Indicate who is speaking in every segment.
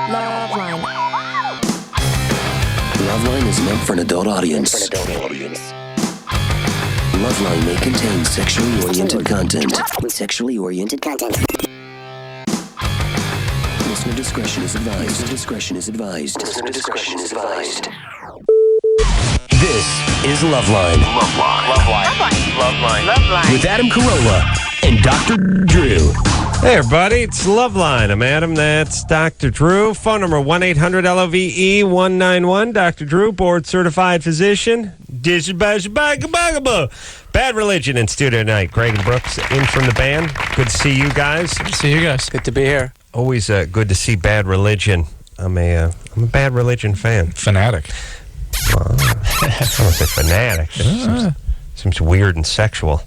Speaker 1: LoveLine.
Speaker 2: LoveLine is meant for an adult audience. LoveLine may contain sexually oriented content. Listener discretion is advised. This is LoveLine. LoveLine. With Adam Carolla and Dr. Drew.
Speaker 3: Hey, everybody, it's LoveLine. I'm Adam, that's Dr. Drew. Phone number 1-800-LOVE-191. Dr. Drew, board-certified physician. Bad Religion in studio tonight. Greg and Brooks in from the band. Good to see you guys.
Speaker 4: Good to see you guys.
Speaker 5: Good to be here.
Speaker 3: Always good to see Bad Religion. I'm a Bad Religion fan.
Speaker 4: Fanatic.
Speaker 3: Well, I don't say fanatic. Seems weird and sexual.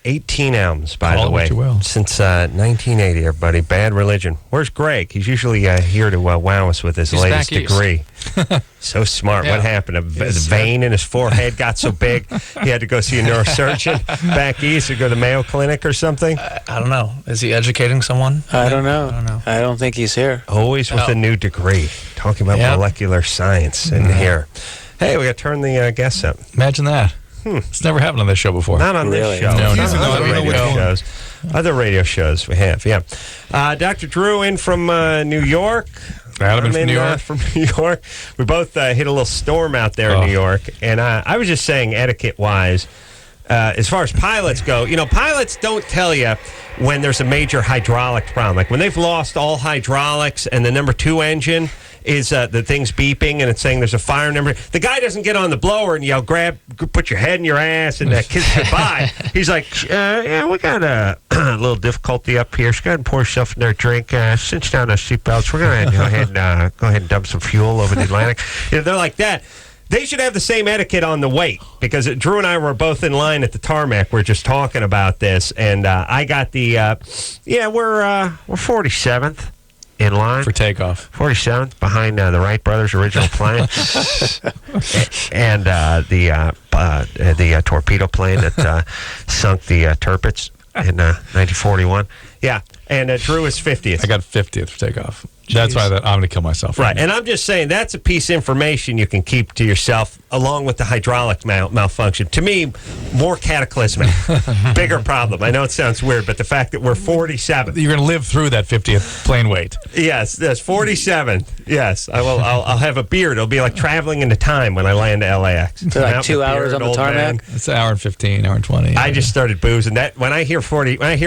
Speaker 3: 18 albums, by the way, since 1980, everybody. Bad Religion. Where's Greg? He's usually here to wow us with his latest degree. So smart. Yeah. What happened? The vein in his forehead got so big, he had to go see a neurosurgeon back east or go to the Mayo Clinic or something?
Speaker 4: I don't know. Is he educating someone?
Speaker 5: I don't know. I don't think he's here.
Speaker 3: Always with a new degree. Talking about molecular science in here. Hey, we got to turn the guests up.
Speaker 4: Imagine that. It's never happened on this show before.
Speaker 3: Not on this show.
Speaker 4: No,
Speaker 3: other radio shows. Other radio shows we have, yeah. Dr. Drew in from New York.
Speaker 4: Adam from New York.
Speaker 3: From New York. We both hit a little storm out there in New York. And I was just saying, etiquette-wise, as far as pilots go, pilots don't tell you when there's a major hydraulic problem. Like when they've lost all hydraulics and the number 2 engine is the thing's beeping and it's saying there's a fire number. The guy doesn't get on the blower and yell, put your head in your ass and kiss goodbye. He's like, we got a little difficulty up here. So go ahead and pour yourself in their drink. Cinch down those seatbelts. We're going to go ahead and dump some fuel over the Atlantic. They're like that. They should have the same etiquette on the wait, because Drew and I were both in line at the tarmac. We're just talking about this, and I got the we're 47th. In line
Speaker 4: for takeoff,
Speaker 3: 47th behind the Wright brothers' original plane, and the torpedo plane that sunk the Tirpitz in 1941. Yeah, and Drew is 50th.
Speaker 4: I got 50th for takeoff. Jeez. That's why I'm going to kill myself.
Speaker 3: Right, and I'm just saying that's a piece of information you can keep to yourself, along with the hydraulic malfunction. To me, more cataclysmic, bigger problem. I know it sounds weird, but the fact that we're 47th.
Speaker 4: You're going to live through that 50th plane wait.
Speaker 3: Yes, 47th. Yes, I will. I'll have a beard. It'll be like traveling into time when I land to LAX.
Speaker 5: So like 2 hours on the tarmac.
Speaker 4: It's an hour and 15, hour and 20.
Speaker 3: I just started boozing. That when I hear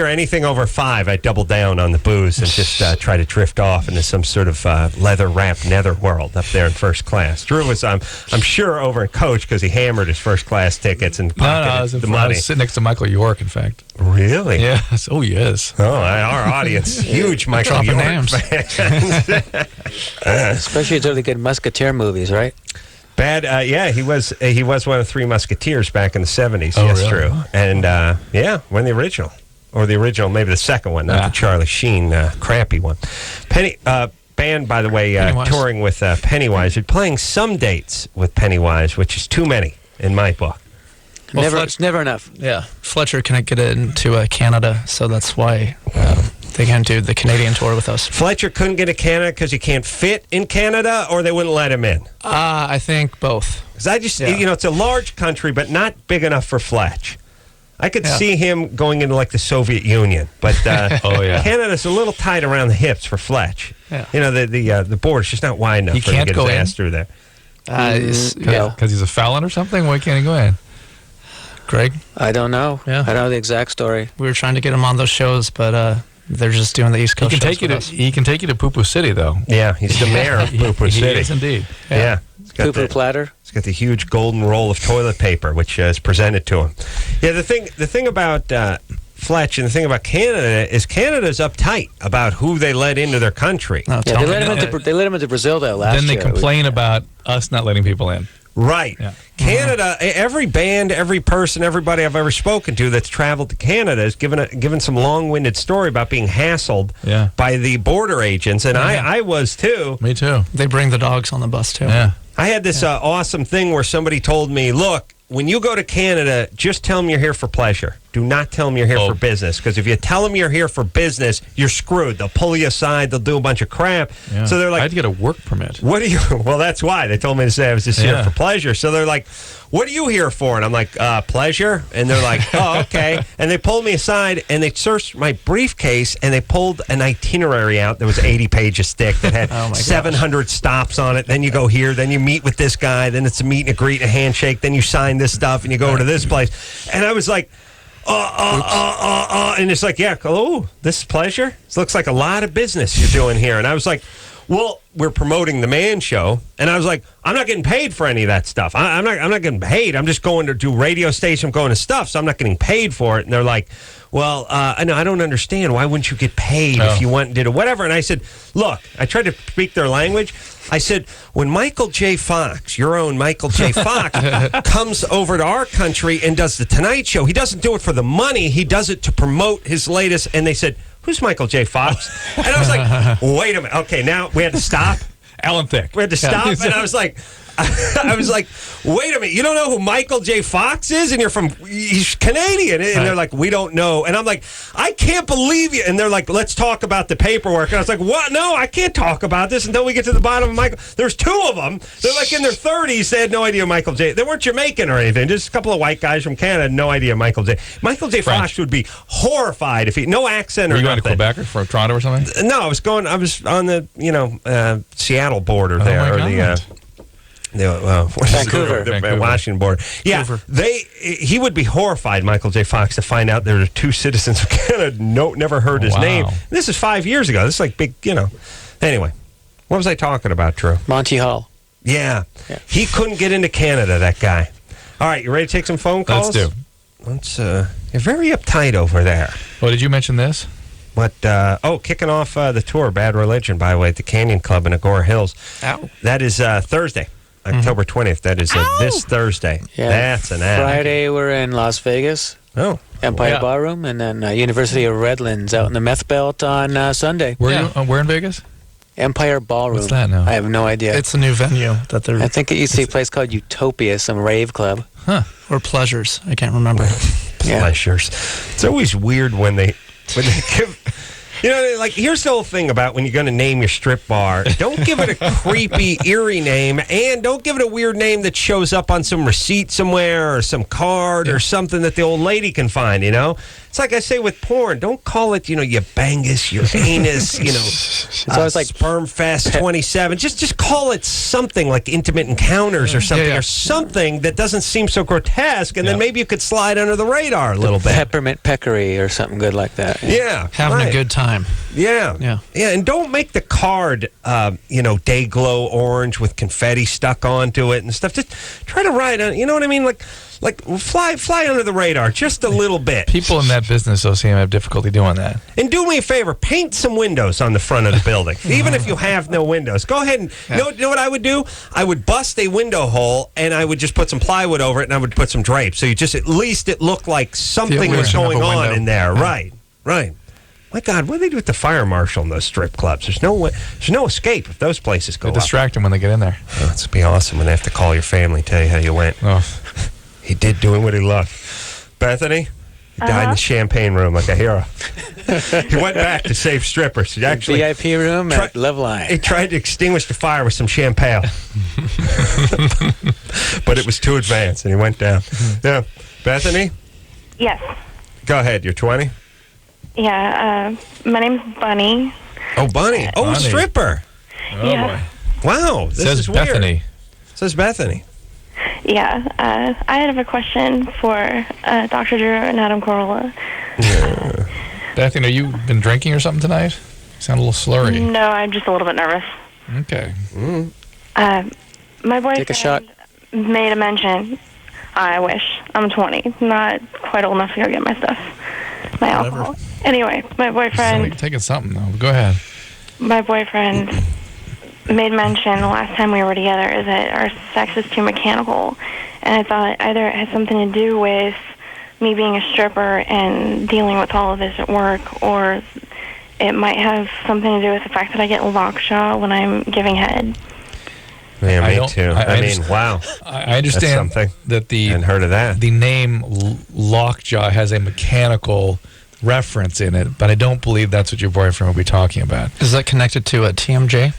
Speaker 3: anything over 5, I double down on the booze and just try to drift off into some sort of leather-wrapped netherworld up there in first class. Drew was, I'm sure, over in coach because he hammered his first class tickets and pocketed the money.
Speaker 4: I was sitting next to Michael York, in fact.
Speaker 3: Really?
Speaker 4: Yes. Oh, yes.
Speaker 3: Oh, our audience, huge Michael York fans.
Speaker 5: Especially those really good Musketeer movies, right?
Speaker 3: Bad, he was one of 3 Musketeers back in the 70s.
Speaker 4: Oh,
Speaker 3: yes,
Speaker 4: really?
Speaker 3: Drew. And when the original. Or the original, maybe the second one, not the Charlie Sheen crappy one. Band, by the way, touring with Pennywise. They're playing some dates with Pennywise, which is too many in my book.
Speaker 5: Well, it's never enough.
Speaker 6: Yeah, Fletcher couldn't get into Canada, so that's why they can't do the Canadian tour with us.
Speaker 3: Fletcher couldn't get to Canada because he can't fit in Canada, or they wouldn't let him in?
Speaker 6: I think both.
Speaker 3: Because it's a large country, but not big enough for Fletch. I could see him going into like the Soviet Union, but Canada's a little tight around the hips for Fletch. Yeah. The border's just not wide enough for him to get his ass through there.
Speaker 4: Because he's a felon or something? Why can't he go in?
Speaker 6: Greg?
Speaker 5: I don't know.
Speaker 6: Yeah.
Speaker 5: I don't know the exact story.
Speaker 6: We were trying to get him on those shows, but they're just doing the East Coast shows with us.
Speaker 4: He can take you to Poo-Poo City, though.
Speaker 3: Yeah, he's the mayor of Poo-Poo City.
Speaker 4: He is indeed.
Speaker 3: Yeah.
Speaker 5: Poo-Poo platter.
Speaker 3: He's got the huge golden roll of toilet paper, which is presented to him. Yeah, the thing about Fletch and the thing about Canada is Canada's uptight about who they let into their country.
Speaker 5: They let him into Brazil, though, last year.
Speaker 4: Then they complain about us not letting people in.
Speaker 3: Right.
Speaker 4: Yeah.
Speaker 3: Canada, every band, every person, everybody I've ever spoken to that's traveled to Canada has given some long-winded story about being hassled by the border agents, and I was too.
Speaker 4: Me too.
Speaker 6: They bring the dogs on the bus too.
Speaker 4: Yeah.
Speaker 3: I had this awesome thing where somebody told me, look, when you go to Canada, just tell them you're here for pleasure. do not tell them you're here for business, because if you tell them you're here for business, you're screwed. They'll pull you aside. They'll do a bunch of crap.
Speaker 4: Yeah.
Speaker 3: So they're like,
Speaker 4: I had to get a work permit.
Speaker 3: what are you? Well, that's why they told me to say I was just here for pleasure. So they're like, what are you here for? And I'm like, pleasure. And they're like, oh, okay. And they pulled me aside and they searched my briefcase and they pulled an itinerary out that was 80 pages thick that had 700 stops on it. Then you go here, then you meet with this guy, then it's a meet and a greet and a handshake, then you sign this stuff and you go over to this place. And I was like, and it's like, yeah, oh, this is pleasure. This looks like a lot of business you're doing here. And I was like, well, we're promoting the Man Show, and I was like, I'm not getting paid for any of that stuff. I'm not getting paid. I'm just going to do radio station, I'm going to stuff, so I'm not getting paid for it. And they're like, well, I don't understand. Why wouldn't you get paid if you went and did it, whatever? And I said, look, I tried to speak their language. I said, when Michael J. Fox, your own Michael J. Fox, comes over to our country and does the Tonight Show, he doesn't do it for the money. He does it to promote his latest. And they said, who's Michael J. Fox? And I was like, wait a minute. Okay, now we had to stop.
Speaker 4: Alan Thicke.
Speaker 3: We had to stop, and I was like, wait a minute, you don't know who Michael J. Fox is? And he's Canadian. And they're like, we don't know. And I'm like, I can't believe you. And they're like, let's talk about the paperwork. And I was like, what? No, I can't talk about this until we get to the bottom of Michael. There's two of them. They're like in their 30s. They had no idea Michael J. They weren't Jamaican or anything. Just a couple of white guys from Canada had no idea Michael J. Michael J. Fox would be horrified if no accent or nothing.
Speaker 4: Were you going to Quebec or from Toronto or something?
Speaker 3: No, I was on the, Seattle border there.
Speaker 5: Vancouver.
Speaker 3: The Washington border. Yeah, he would be horrified, Michael J. Fox, to find out there are two citizens of Canada. Never heard his name. This is 5 years ago. This is like big, Anyway, what was I talking about, Drew?
Speaker 5: Monty Hall.
Speaker 3: Yeah. He couldn't get into Canada, that guy. All right, you ready to take some phone calls?
Speaker 4: Let's do.
Speaker 3: You're very uptight over there.
Speaker 4: Oh, did you mention this?
Speaker 3: But, kicking off the tour, Bad Religion, by the way, at the Canyon Club in Agora Hills.
Speaker 6: Ow.
Speaker 3: That is Thursday. October 20th. That is this Thursday.
Speaker 5: Yeah.
Speaker 3: That's an ad.
Speaker 5: Friday, we're in Las Vegas.
Speaker 3: Oh.
Speaker 5: Empire Ballroom, and then University of Redlands out in the Meth Belt on Sunday.
Speaker 4: Where in Vegas?
Speaker 5: Empire Ballroom.
Speaker 4: What's that now?
Speaker 5: I have no idea.
Speaker 6: It's a new venue that they're.
Speaker 5: I think it used to be a place called Utopia, some rave club.
Speaker 4: Huh.
Speaker 6: Or Pleasures. I can't remember.
Speaker 3: Pleasures. It's always weird when they give. Like, here's the whole thing about when you're going to name your strip bar. Don't give it a creepy, eerie name, and don't give it a weird name that shows up on some receipt somewhere or some card or something that the old lady can find, It's like I say with porn. Don't call it, your bangus, your anus,
Speaker 5: It's always like
Speaker 3: Sperm Fest 27. Just call it something like Intimate Encounters or something, or something that doesn't seem so grotesque, and then maybe you could slide under the radar a little bit.
Speaker 5: Peppermint Peccary or something good like that.
Speaker 3: Yeah.
Speaker 6: Having a good time.
Speaker 3: Yeah, and don't make the card, day glow orange with confetti stuck onto it and stuff. Just try to write on. You know what I mean? Like fly under the radar just a little bit.
Speaker 4: People in that business, OCM, have difficulty doing that.
Speaker 3: And do me a favor, paint some windows on the front of the building, even if you have no windows. Go ahead and know what I would do? I would bust a window hole and I would just put some plywood over it and I would put some drapes, so you just at least it looked like something was going on in there. Right. My God, what do they do with the fire marshal in those strip clubs? There's no escape if those places go
Speaker 4: They distract them when they get in there.
Speaker 3: Oh, it's be awesome when they have to call your family, tell you how you went.
Speaker 4: Oh.
Speaker 3: He did doing what he loved. Bethany, he died in the champagne room like a hero. He went back to save strippers. He actually
Speaker 5: VIP room at LoveLine.
Speaker 3: He tried to extinguish the fire with some champagne, but it was too advanced, and he went down. Yeah, Bethany.
Speaker 1: Yes.
Speaker 3: Go ahead. You're 20.
Speaker 1: Yeah, my name's Bunny.
Speaker 3: Oh, Bunny. Oh,
Speaker 4: Bunny.
Speaker 3: Stripper.
Speaker 4: Oh, boy.
Speaker 3: Wow, this
Speaker 4: Says
Speaker 3: is weird.
Speaker 4: Bethany.
Speaker 3: Says Bethany.
Speaker 1: Yeah, I have a question for Dr. Drew and Adam Carolla.
Speaker 4: Bethany, you been drinking or something tonight? You sound a little slurry.
Speaker 1: No, I'm just a little bit nervous.
Speaker 4: Okay.
Speaker 1: My boyfriend
Speaker 5: Take a shot.
Speaker 1: made a mention. I wish. I'm 20. Not quite old enough to go get my stuff. My alcohol. Anyway, my boyfriend...
Speaker 4: Taking something, though. Go ahead.
Speaker 1: My boyfriend made mention the last time we were together is that our sex is too mechanical. And I thought either it had something to do with me being a stripper and dealing with all of this at work, or it might have something to do with the fact that I get lockjaw when I'm giving head.
Speaker 3: Yeah, me
Speaker 4: don't-
Speaker 3: too.
Speaker 4: I
Speaker 3: I mean,
Speaker 4: understand-
Speaker 3: wow.
Speaker 4: I understand
Speaker 3: something.
Speaker 4: that
Speaker 3: Hadn't heard of that.
Speaker 4: the name Lockjaw has a mechanical reference in it, but I don't believe that's what your boyfriend will be talking about.
Speaker 6: Is that connected to a TMJ?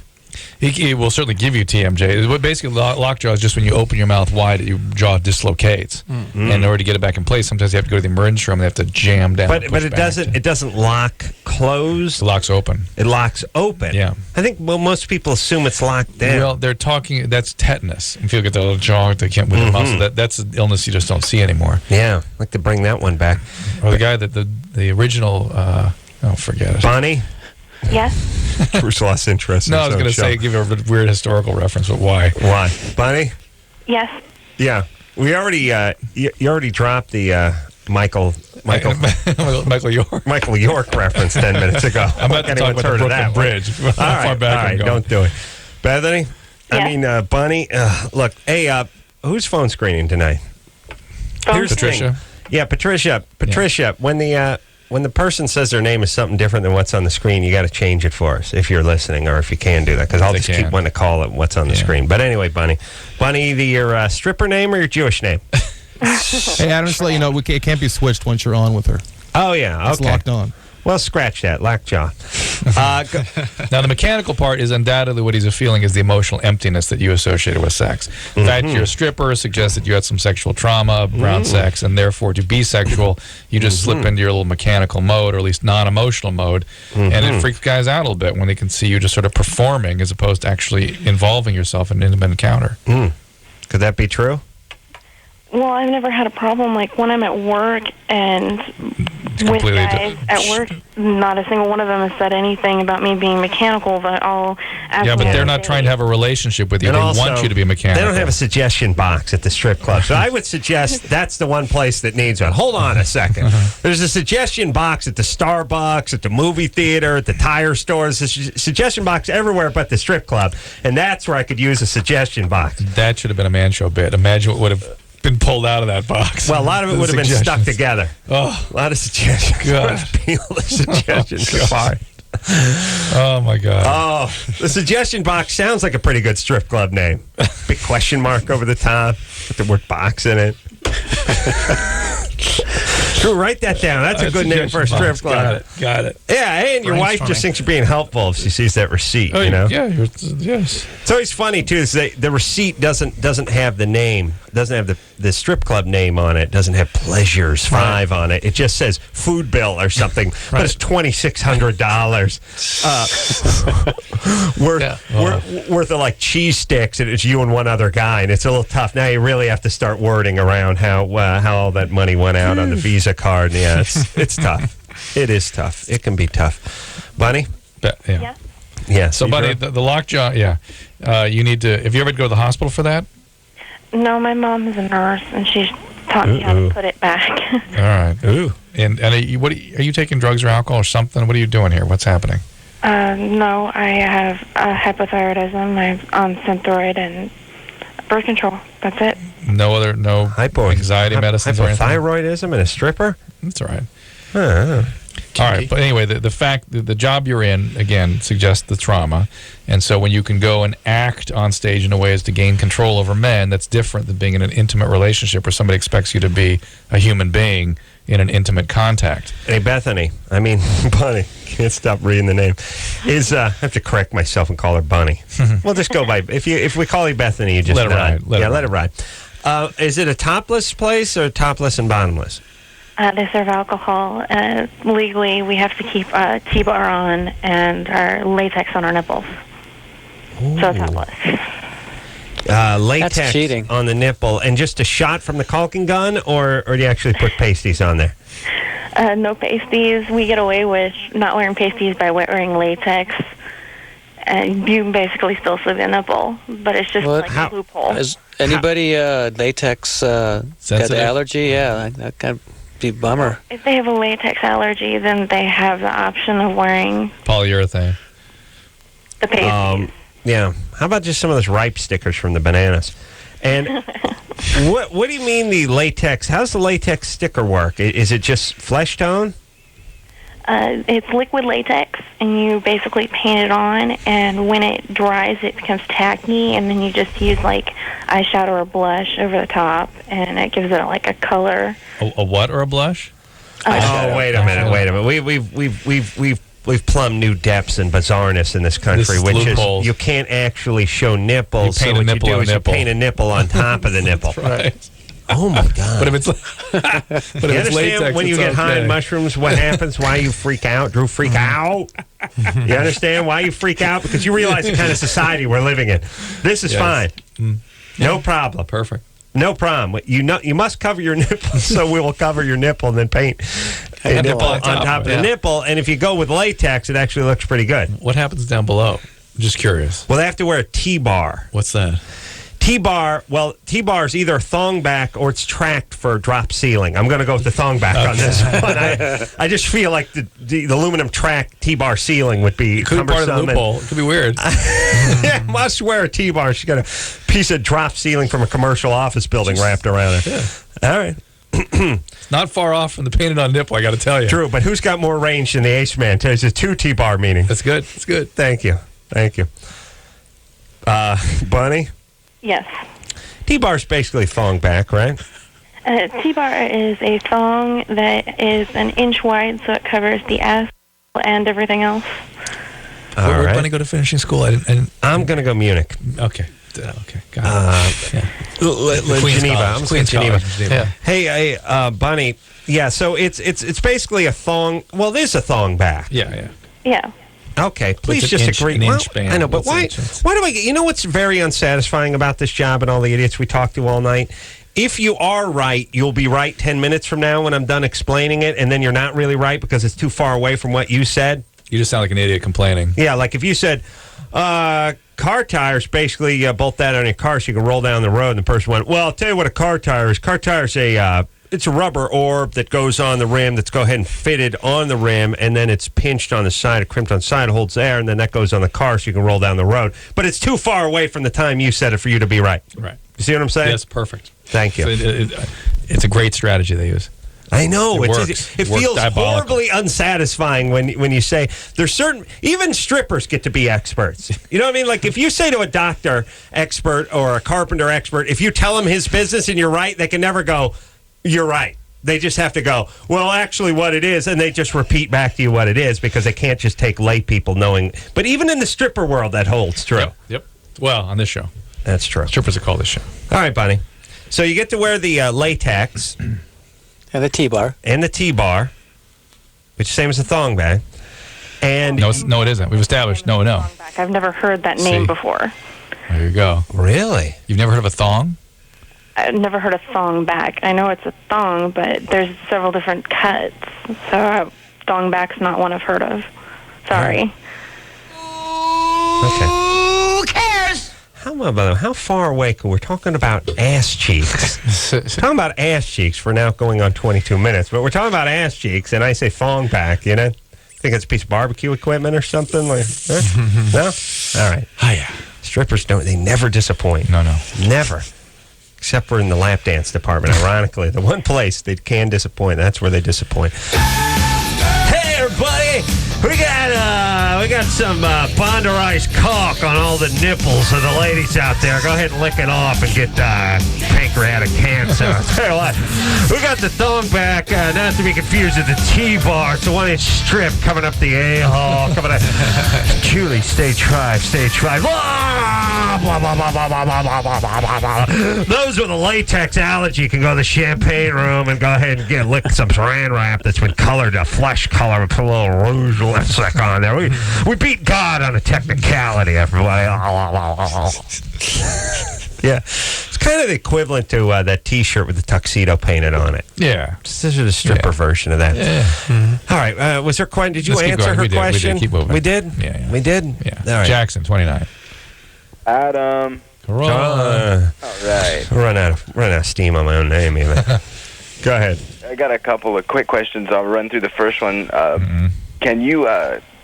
Speaker 4: He will certainly give you TMJ. What basically lockjaw is just when you open your mouth wide, your jaw dislocates, and in order to get it back in place, sometimes you have to go to the emergency room. They have to jam down.
Speaker 3: But
Speaker 4: and push
Speaker 3: it
Speaker 4: back.
Speaker 3: doesn't lock closed.
Speaker 4: It locks open.
Speaker 3: It locks open.
Speaker 4: Yeah.
Speaker 3: I think most people assume it's locked down.
Speaker 4: Well, they're talking. That's tetanus. If you get the little jaw, they can't move their muscle. That's an illness you just don't see anymore.
Speaker 3: Yeah, I'd like to bring that one back.
Speaker 4: Or the guy that the original. Forget it.
Speaker 3: Bonnie?
Speaker 1: Yes.
Speaker 3: Bruce lost interest.
Speaker 4: No, I was going to say give a weird historical reference, but why?
Speaker 3: Why? Bonnie?
Speaker 1: Yes.
Speaker 3: Yeah. We already, you already dropped the Michael
Speaker 4: York.
Speaker 3: Michael York reference 10 minutes ago.
Speaker 4: I'm about to talk about the Brooklyn Bridge.
Speaker 3: All right, don't do it. Bethany? I
Speaker 1: Yeah.
Speaker 3: mean, Bonnie, look, hey, who's phone screening tonight? Here's the thing.
Speaker 4: Patricia.
Speaker 3: Yeah, Patricia, when the person says their name is something different than what's on the screen, you got to change it for us if you're listening or if you can do that, because I'll
Speaker 4: They
Speaker 3: just
Speaker 4: can.
Speaker 3: keep wanting to call it what's on the screen. But anyway, Bunny, either your stripper name or your Jewish name.
Speaker 7: Hey, Adam, just to let you know, it can't be switched once you're on with her.
Speaker 3: Oh, yeah, okay.
Speaker 7: It's locked on.
Speaker 3: Well, scratch that, lockjaw.
Speaker 4: Now, the mechanical part is undoubtedly what he's feeling is the emotional emptiness that you associated with sex. In fact, you're a stripper suggests that you had some sexual trauma around sex, and therefore, to be sexual, you just slip into your little mechanical mode, or at least non-emotional mode, and it freaks guys out a little bit when they can see you just sort of performing as opposed to actually involving yourself in an intimate encounter.
Speaker 3: Could that be true?
Speaker 1: Well, I've never had a problem like when I'm at work and with
Speaker 4: completely
Speaker 1: guys at work. Not a single one of them has said anything about me being mechanical, but I'll
Speaker 4: Yeah, but they're not trying to have a relationship with you.
Speaker 3: And
Speaker 4: They
Speaker 3: also,
Speaker 4: want you to be mechanical.
Speaker 3: They don't have a suggestion box at the strip club. So I would suggest that's the one place that needs one. Hold on a second. There's a suggestion box at the Starbucks, at the movie theater, at the tire stores. There's a suggestion box everywhere but the strip club. And that's where I could use a suggestion box.
Speaker 4: That should have been a man show bit. Imagine what would have been pulled out of that box.
Speaker 3: Well, a lot of it would have been stuck
Speaker 4: Suggestions.
Speaker 3: together.
Speaker 4: Oh,
Speaker 3: A lot of suggestions.
Speaker 4: God.
Speaker 3: Peel the suggestions apart.
Speaker 4: oh my God.
Speaker 3: Oh, the suggestion box sounds like a pretty good strip club name. Big question mark over the top with the word box in it. Drew, write that down. That's a good name for a strip club.
Speaker 4: Got it.
Speaker 3: Yeah, hey, and your wife just thinks you're being helpful if she sees that receipt.
Speaker 4: Oh,
Speaker 3: You know,
Speaker 4: yeah, yes.
Speaker 3: it's always funny too. Is the receipt doesn't have the name, doesn't have the strip club name on it, doesn't have Pleasures 5 on it. It just says food bill or something, but it's $2,600 worth of like cheese sticks, and it's you and one other guy, and it's a little tough. Now you really have to start wording around how all that money went out on the Visa card. And yeah, it's tough. It is tough. It can be tough. Bunny?
Speaker 4: Yeah.
Speaker 1: Yes.
Speaker 3: Yeah.
Speaker 4: So, buddy, the lockjaw, you need to, have you ever go to the hospital for that?
Speaker 1: No, my mom is a nurse, and she's taught me how to put it back.
Speaker 4: All right. Ooh. And are you taking drugs or alcohol or something? What are you doing here? What's happening?
Speaker 1: No, I have hypothyroidism. I'm on Synthroid and birth control. That's it.
Speaker 4: No anxiety medicines or anything?
Speaker 3: Hypothyroidism and a stripper?
Speaker 4: That's all right.
Speaker 3: Huh.
Speaker 4: All right, but anyway, the fact that the job you're in, again, suggests the trauma. And so when you can go and act on stage in a way as to gain control over men, that's different than being in an intimate relationship where somebody expects you to be a human being in an intimate contact.
Speaker 3: Hey, Bethany. I mean, Bunny. Can't stop reading the name. I have to correct myself and call her Bunny. We'll just go by. If we call you Bethany, you just
Speaker 4: let it ride.
Speaker 3: Let it ride. Is it a topless place or topless and bottomless?
Speaker 1: They serve alcohol. Legally, we have to keep a T-bar on and our latex on our nipples.
Speaker 3: Ooh.
Speaker 1: So topless.
Speaker 3: Latex
Speaker 5: That's cheating.
Speaker 3: on the nipple, and just a shot from the caulking gun, or do you actually put pasties on there?
Speaker 1: No pasties. We get away with not wearing pasties by wearing latex. And you basically still see the nipple, but it's just like a loophole.
Speaker 5: Is anybody latex got
Speaker 4: Sensitive?
Speaker 5: allergy? Yeah, that can be a bummer.
Speaker 1: If they have a latex allergy, then they have the option of wearing
Speaker 4: Polyurethane.
Speaker 1: the pasties.
Speaker 3: Yeah. How about just some of those ripe stickers from the bananas? And what do you mean the latex? How's the latex sticker work? Is it just flesh tone?
Speaker 1: It's liquid latex, and you basically paint it on, and when it dries, it becomes tacky, and then you just use like eyeshadow or blush over the top, and it gives it like a color.
Speaker 4: A what or a blush?
Speaker 3: Oh, wait a minute. We've plumbed new depths and bizarreness in this country, which
Speaker 4: loopholes.
Speaker 3: is you can't actually show nipples.
Speaker 4: You paint
Speaker 3: so
Speaker 4: a
Speaker 3: what
Speaker 4: nipple
Speaker 3: you do
Speaker 4: on a
Speaker 3: is you
Speaker 4: nipple.
Speaker 3: paint a nipple on top of the nipple.
Speaker 4: Right.
Speaker 3: Oh my God!
Speaker 4: But if it's
Speaker 3: You understand
Speaker 4: latex,
Speaker 3: when you
Speaker 4: it's
Speaker 3: get high
Speaker 4: okay.
Speaker 3: on mushrooms, what happens? Why you freak out? Drew, freak out. You understand why you freak out? Because you realize the kind of society we're living in. This is fine. No problem.
Speaker 4: Perfect.
Speaker 3: No problem. You must cover your nipple, so we will cover your nipple and then paint a nipple on top of the nipple. And if you go with latex, it actually looks pretty good.
Speaker 4: What happens down below? I'm just curious.
Speaker 3: Well, they have to wear a T-bar.
Speaker 4: What's that?
Speaker 3: T-bar is either thong back or it's tracked for drop ceiling. I'm going to go with the thong back on this one. I just feel like the aluminum track T-bar ceiling would be
Speaker 4: Could be part of the loophole. It could be weird.
Speaker 3: Yeah, must wear a T-bar. She's got a piece of drop ceiling from a commercial office building wrapped around it. Yeah. All right.
Speaker 4: It's not far off from the painted on nipple, I got to tell you.
Speaker 3: True, but who's got more range than the Ace Man? There's a 2 T-bar meaning.
Speaker 4: That's good. That's good.
Speaker 3: Thank you. Bunny?
Speaker 1: Yes.
Speaker 3: T-bar's basically thong back, right?
Speaker 1: T-bar is a thong that is an inch wide, so it covers the ass and everything else.
Speaker 4: Where
Speaker 3: right.
Speaker 4: did Bunny go to finishing school?
Speaker 3: I'm going to go Munich.
Speaker 4: Okay. Okay. Got it.
Speaker 3: Geneva. I'm going to Geneva.
Speaker 4: Yeah.
Speaker 3: Hey, Bunny. Yeah, so it's basically a thong. Well, it is a thong back.
Speaker 4: Yeah.
Speaker 1: Yeah.
Speaker 3: Okay, please
Speaker 4: an
Speaker 3: just
Speaker 4: inch-
Speaker 3: agree.
Speaker 4: an
Speaker 3: Well,
Speaker 4: inch band.
Speaker 3: I know, but
Speaker 4: What's
Speaker 3: why
Speaker 4: an inch?
Speaker 3: do I get... You know what's very unsatisfying about this job and all the idiots we talk to all night? If you are right, you'll be right 10 minutes from now when I'm done explaining it, and then you're not really right because it's too far away from what you said.
Speaker 4: You just sound like an idiot complaining.
Speaker 3: Yeah, like if you said, car tires, basically bolt that on your car so you can roll down the road, and the person went, well, I'll tell you what a car tire is. Car tire's it's a rubber orb that goes on the rim that's go ahead and fitted on the rim, and then it's pinched on the side, crimped on the side, holds air, and then that goes on the car so you can roll down the road. But it's too far away from the time you said it for you to be right.
Speaker 4: Right.
Speaker 3: You see what I'm saying?
Speaker 4: Yes, perfect.
Speaker 3: Thank you.
Speaker 4: So it's a great strategy they use.
Speaker 3: I know.
Speaker 4: It
Speaker 3: It
Speaker 4: works.
Speaker 3: feels
Speaker 4: Diabolical.
Speaker 3: horribly unsatisfying when you say there's certain... Even strippers get to be experts. You know what I mean? Like if you say to a doctor expert or a carpenter expert, if you tell them his business and you're right, they can never go, you're right. They just have to go, well, actually what it is, and they just repeat back to you what it is because they can't just take lay people knowing. But even in the stripper world, that holds true.
Speaker 4: Yep. Well, on this show.
Speaker 3: That's true.
Speaker 4: Strippers are called this show.
Speaker 3: All right, Bunny. So you get to wear the latex
Speaker 5: And the T-bar.
Speaker 3: and the T-bar, which is the same as the thong bag. And
Speaker 4: No, it isn't. We've established. No.
Speaker 1: I've never heard that name
Speaker 4: See.
Speaker 1: before.
Speaker 4: There you go.
Speaker 3: Really?
Speaker 4: You've never heard of a thong?
Speaker 1: I've never heard of thong back. I know it's a thong, but there's several different cuts. So thong back's not one I've heard of. Sorry.
Speaker 3: Okay. Who cares? How far away can we're talking about ass cheeks? Talking about ass cheeks for now going on 22 minutes, but we're talking about ass cheeks, and I say thong back, you know? Think it's a piece of barbecue equipment or something? Like, no? All right.
Speaker 4: Oh, yeah.
Speaker 3: Strippers they never disappoint.
Speaker 4: No.
Speaker 3: Never. Except for in the lap dance department, ironically. The one place they can disappoint, that's where they disappoint. Hey, everybody! We got some bonderized caulk on all the nipples of the ladies out there. Go ahead and lick it off and get pancreatic cancer. I'll tell you what, we got the thong back, not to be confused with the T-bar. It's a 1-inch strip coming up the a-hole. Coming up. Julie, stay tribe. Blah, blah, blah, blah, blah, blah, blah, blah, blah, blah. Those with a latex allergy can go to the champagne room and go ahead and lick some saran wrap that's been colored a flesh color and put a little rouge lipstick on there. We beat God on a technicality, everybody. Yeah. It's kind of the equivalent to that T-shirt with the tuxedo painted on it.
Speaker 4: Yeah.
Speaker 3: This is a stripper version of that.
Speaker 4: Yeah.
Speaker 3: Mm-hmm. All right. Was there question? Did you
Speaker 4: Let's keep
Speaker 3: answer
Speaker 4: going.
Speaker 3: her
Speaker 4: We did.
Speaker 3: question?
Speaker 4: We did. Keep moving.
Speaker 3: We did?
Speaker 4: Yeah.
Speaker 3: We did?
Speaker 4: Yeah.
Speaker 3: All right.
Speaker 4: Jackson, 29.
Speaker 8: Adam.
Speaker 3: All
Speaker 8: right.
Speaker 3: Run out of steam on my own name, even. Go ahead.
Speaker 8: I got a couple of quick questions. I'll run through the first one. Can you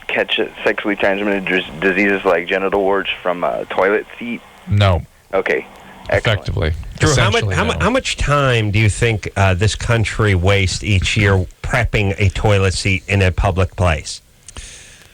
Speaker 8: catch sexually transmitted diseases like genital warts from a toilet seat?
Speaker 4: No.
Speaker 8: Okay. Excellent.
Speaker 4: Effectively.
Speaker 3: Drew,
Speaker 4: Essentially,
Speaker 3: how much time do you think this country wastes each year prepping a toilet seat in a public place?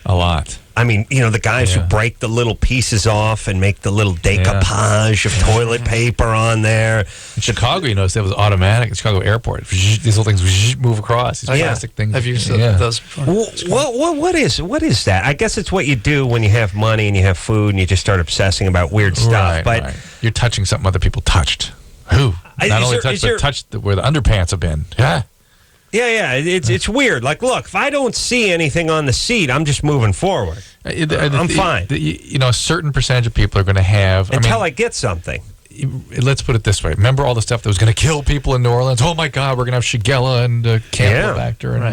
Speaker 4: A lot.
Speaker 3: I mean, the guys who break the little pieces off and make the little decoupage of toilet paper on there.
Speaker 4: In Chicago, that was automatic. At Chicago Airport, these little things move across. These plastic things.
Speaker 6: Have you seen those before?
Speaker 3: What is that? I guess it's what you do when you have money and you have food and you just start obsessing about weird stuff. But
Speaker 4: you're touching something other people touched. Who? Not only touched, but touched where the underpants have been. Yeah.
Speaker 3: Yeah, it's weird. Like, look, if I don't see anything on the seat, I'm just moving forward. I'm fine.
Speaker 4: A certain percentage of people are going to have...
Speaker 3: Until I get something.
Speaker 4: Let's put it this way. Remember all the stuff that was going to kill people in New Orleans? Oh, my God, we're going to have Shigella and Campylobacter and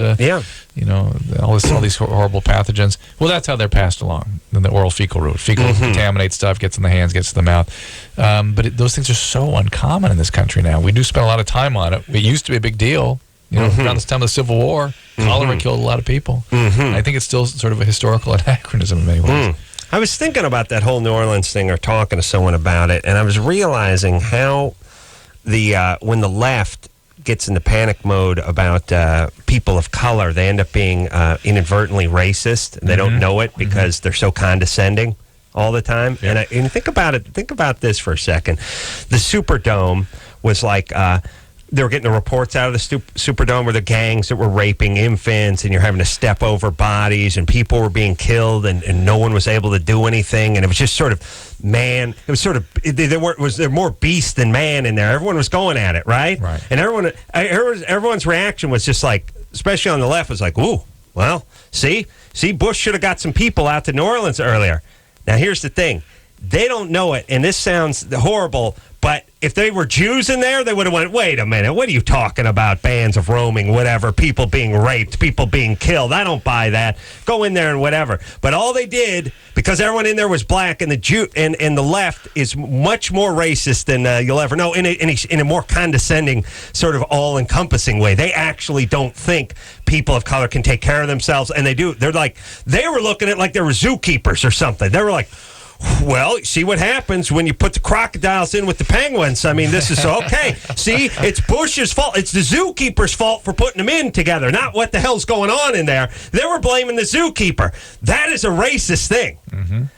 Speaker 4: all these horrible pathogens. Well, that's how they're passed along in the oral fecal route. Fecal contaminates stuff, gets in the hands, gets to the mouth. But those things are so uncommon in this country now. We do spend a lot of time on it. It used to be a big deal. Around this time of the Civil War, cholera killed a lot of people. I think it's still sort of a historical anachronism in many ways.
Speaker 3: I was thinking about that whole New Orleans thing or talking to someone about it, and I was realizing how when the left gets into panic mode about people of color, they end up being inadvertently racist, and they don't know it because they're so condescending all the time. Yep. And think about it. Think about this for a second. The Superdome was like... they were getting the reports out of the Superdome where the gangs that were raping infants and you're having to step over bodies and people were being killed and no one was able to do anything. And it was just sort of, they're more beast than man in there. Everyone was going at it, right?
Speaker 4: Right.
Speaker 3: And everyone's reaction was just like, especially on the left, was like, ooh, well, see, Bush should have got some people out to New Orleans earlier. Now, here's the thing. They don't know it, and this sounds horrible, but if they were Jews in there, they would have went, wait a minute, what are you talking about? Bands of roaming, whatever, people being raped, people being killed. I don't buy that. Go in there and whatever. But all they did, because everyone in there was black, and the Jew and the left is much more racist than you'll ever know, in a more condescending, sort of all-encompassing way. They actually don't think people of color can take care of themselves, and they do. They were looking at like they were zookeepers or something. They were like, well, see what happens when you put the crocodiles in with the penguins. I mean, this is okay. See, it's Bush's fault. It's the zookeeper's fault for putting them in together, not what the hell's going on in there. They were blaming the zookeeper. That is a racist thing.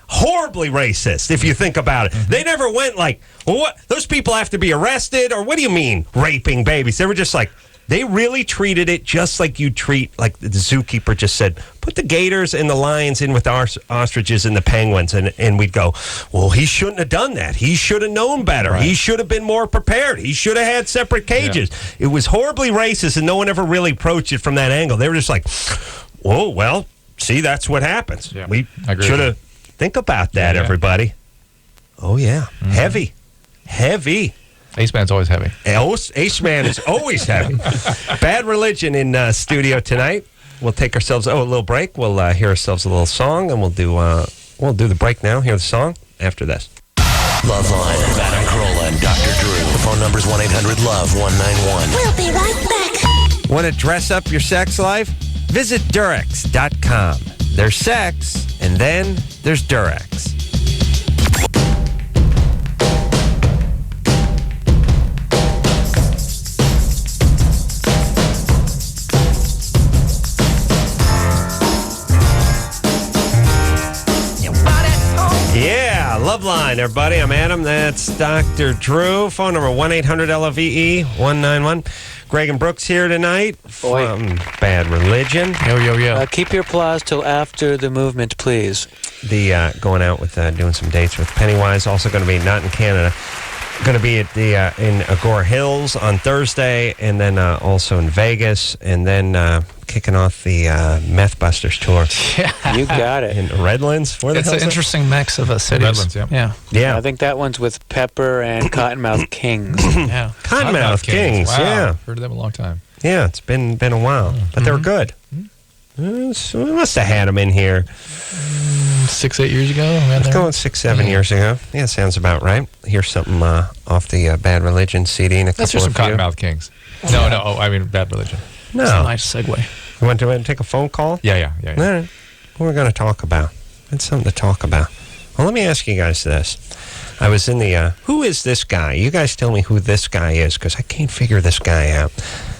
Speaker 3: Horribly racist, if you think about it. They never went like, well, what? Those people have to be arrested, or what do you mean, raping babies? They were just like, they really treated it just like you treat, like the zookeeper just said, put the gators and the lions in with the ostriches and the penguins. And we'd go, well, he shouldn't have done that. He should have known better. Right. He should have been more prepared. He should have had separate cages. Yeah. It was horribly racist, and no one ever really approached it from that angle. They were just like, oh, well, see, that's what happens. Yeah. We should have, think about that, everybody. Oh, yeah. Heavy.
Speaker 4: Aceman's always heavy.
Speaker 3: Aceman is always heavy. Bad Religion in studio tonight. We'll take ourselves a little break. We'll hear ourselves a little song, and we'll do the break now. Hear the song after this.
Speaker 2: LoveLine, Adam Carolla and Dr. Drew. The phone number's 1-800-LOVE-191.
Speaker 9: We'll be right back.
Speaker 3: Want to dress up your sex life? Visit Durex.com. There's sex, and then there's Durex. Yeah, LoveLine, everybody. I'm Adam. That's Dr. Drew. Phone number 1-800-LOVE-191. Greg and Brooks here tonight from Bad Religion.
Speaker 5: Yo. Keep your applause till after the movement, please.
Speaker 3: The going out with doing some dates with Pennywise. Also going to be not in Canada. Going to be at the in Agora Hills on Thursday, and then also in Vegas, and then kicking off the Meth Busters tour.
Speaker 5: Yeah, you got it.
Speaker 3: In Redlands.
Speaker 6: It's an interesting mix of cities.
Speaker 4: Redlands,
Speaker 3: yeah.
Speaker 5: I think that one's with Pepper and Cottonmouth Kings.
Speaker 6: Yeah,
Speaker 3: Cottonmouth Kings.
Speaker 4: Wow.
Speaker 3: Yeah,
Speaker 4: Heard of them a long time.
Speaker 3: Yeah, it's been a while, but they were good. So we must have had them in here
Speaker 4: 6-8 years ago.
Speaker 3: It's going 6-7 years ago. Yeah, sounds about right. Here's something off the Bad Religion CD in a
Speaker 4: Let's
Speaker 3: couple
Speaker 4: hear some Cottonmouth Kings. No. Oh, I mean Bad Religion.
Speaker 3: No.
Speaker 6: That's a nice segue.
Speaker 3: You want to take a phone call?
Speaker 4: Yeah.
Speaker 3: All right. What we're going to talk about. It's something to talk about. Well, let me ask you guys this. I was in the, who is this guy? You guys tell me who this guy is, because I can't figure this guy out.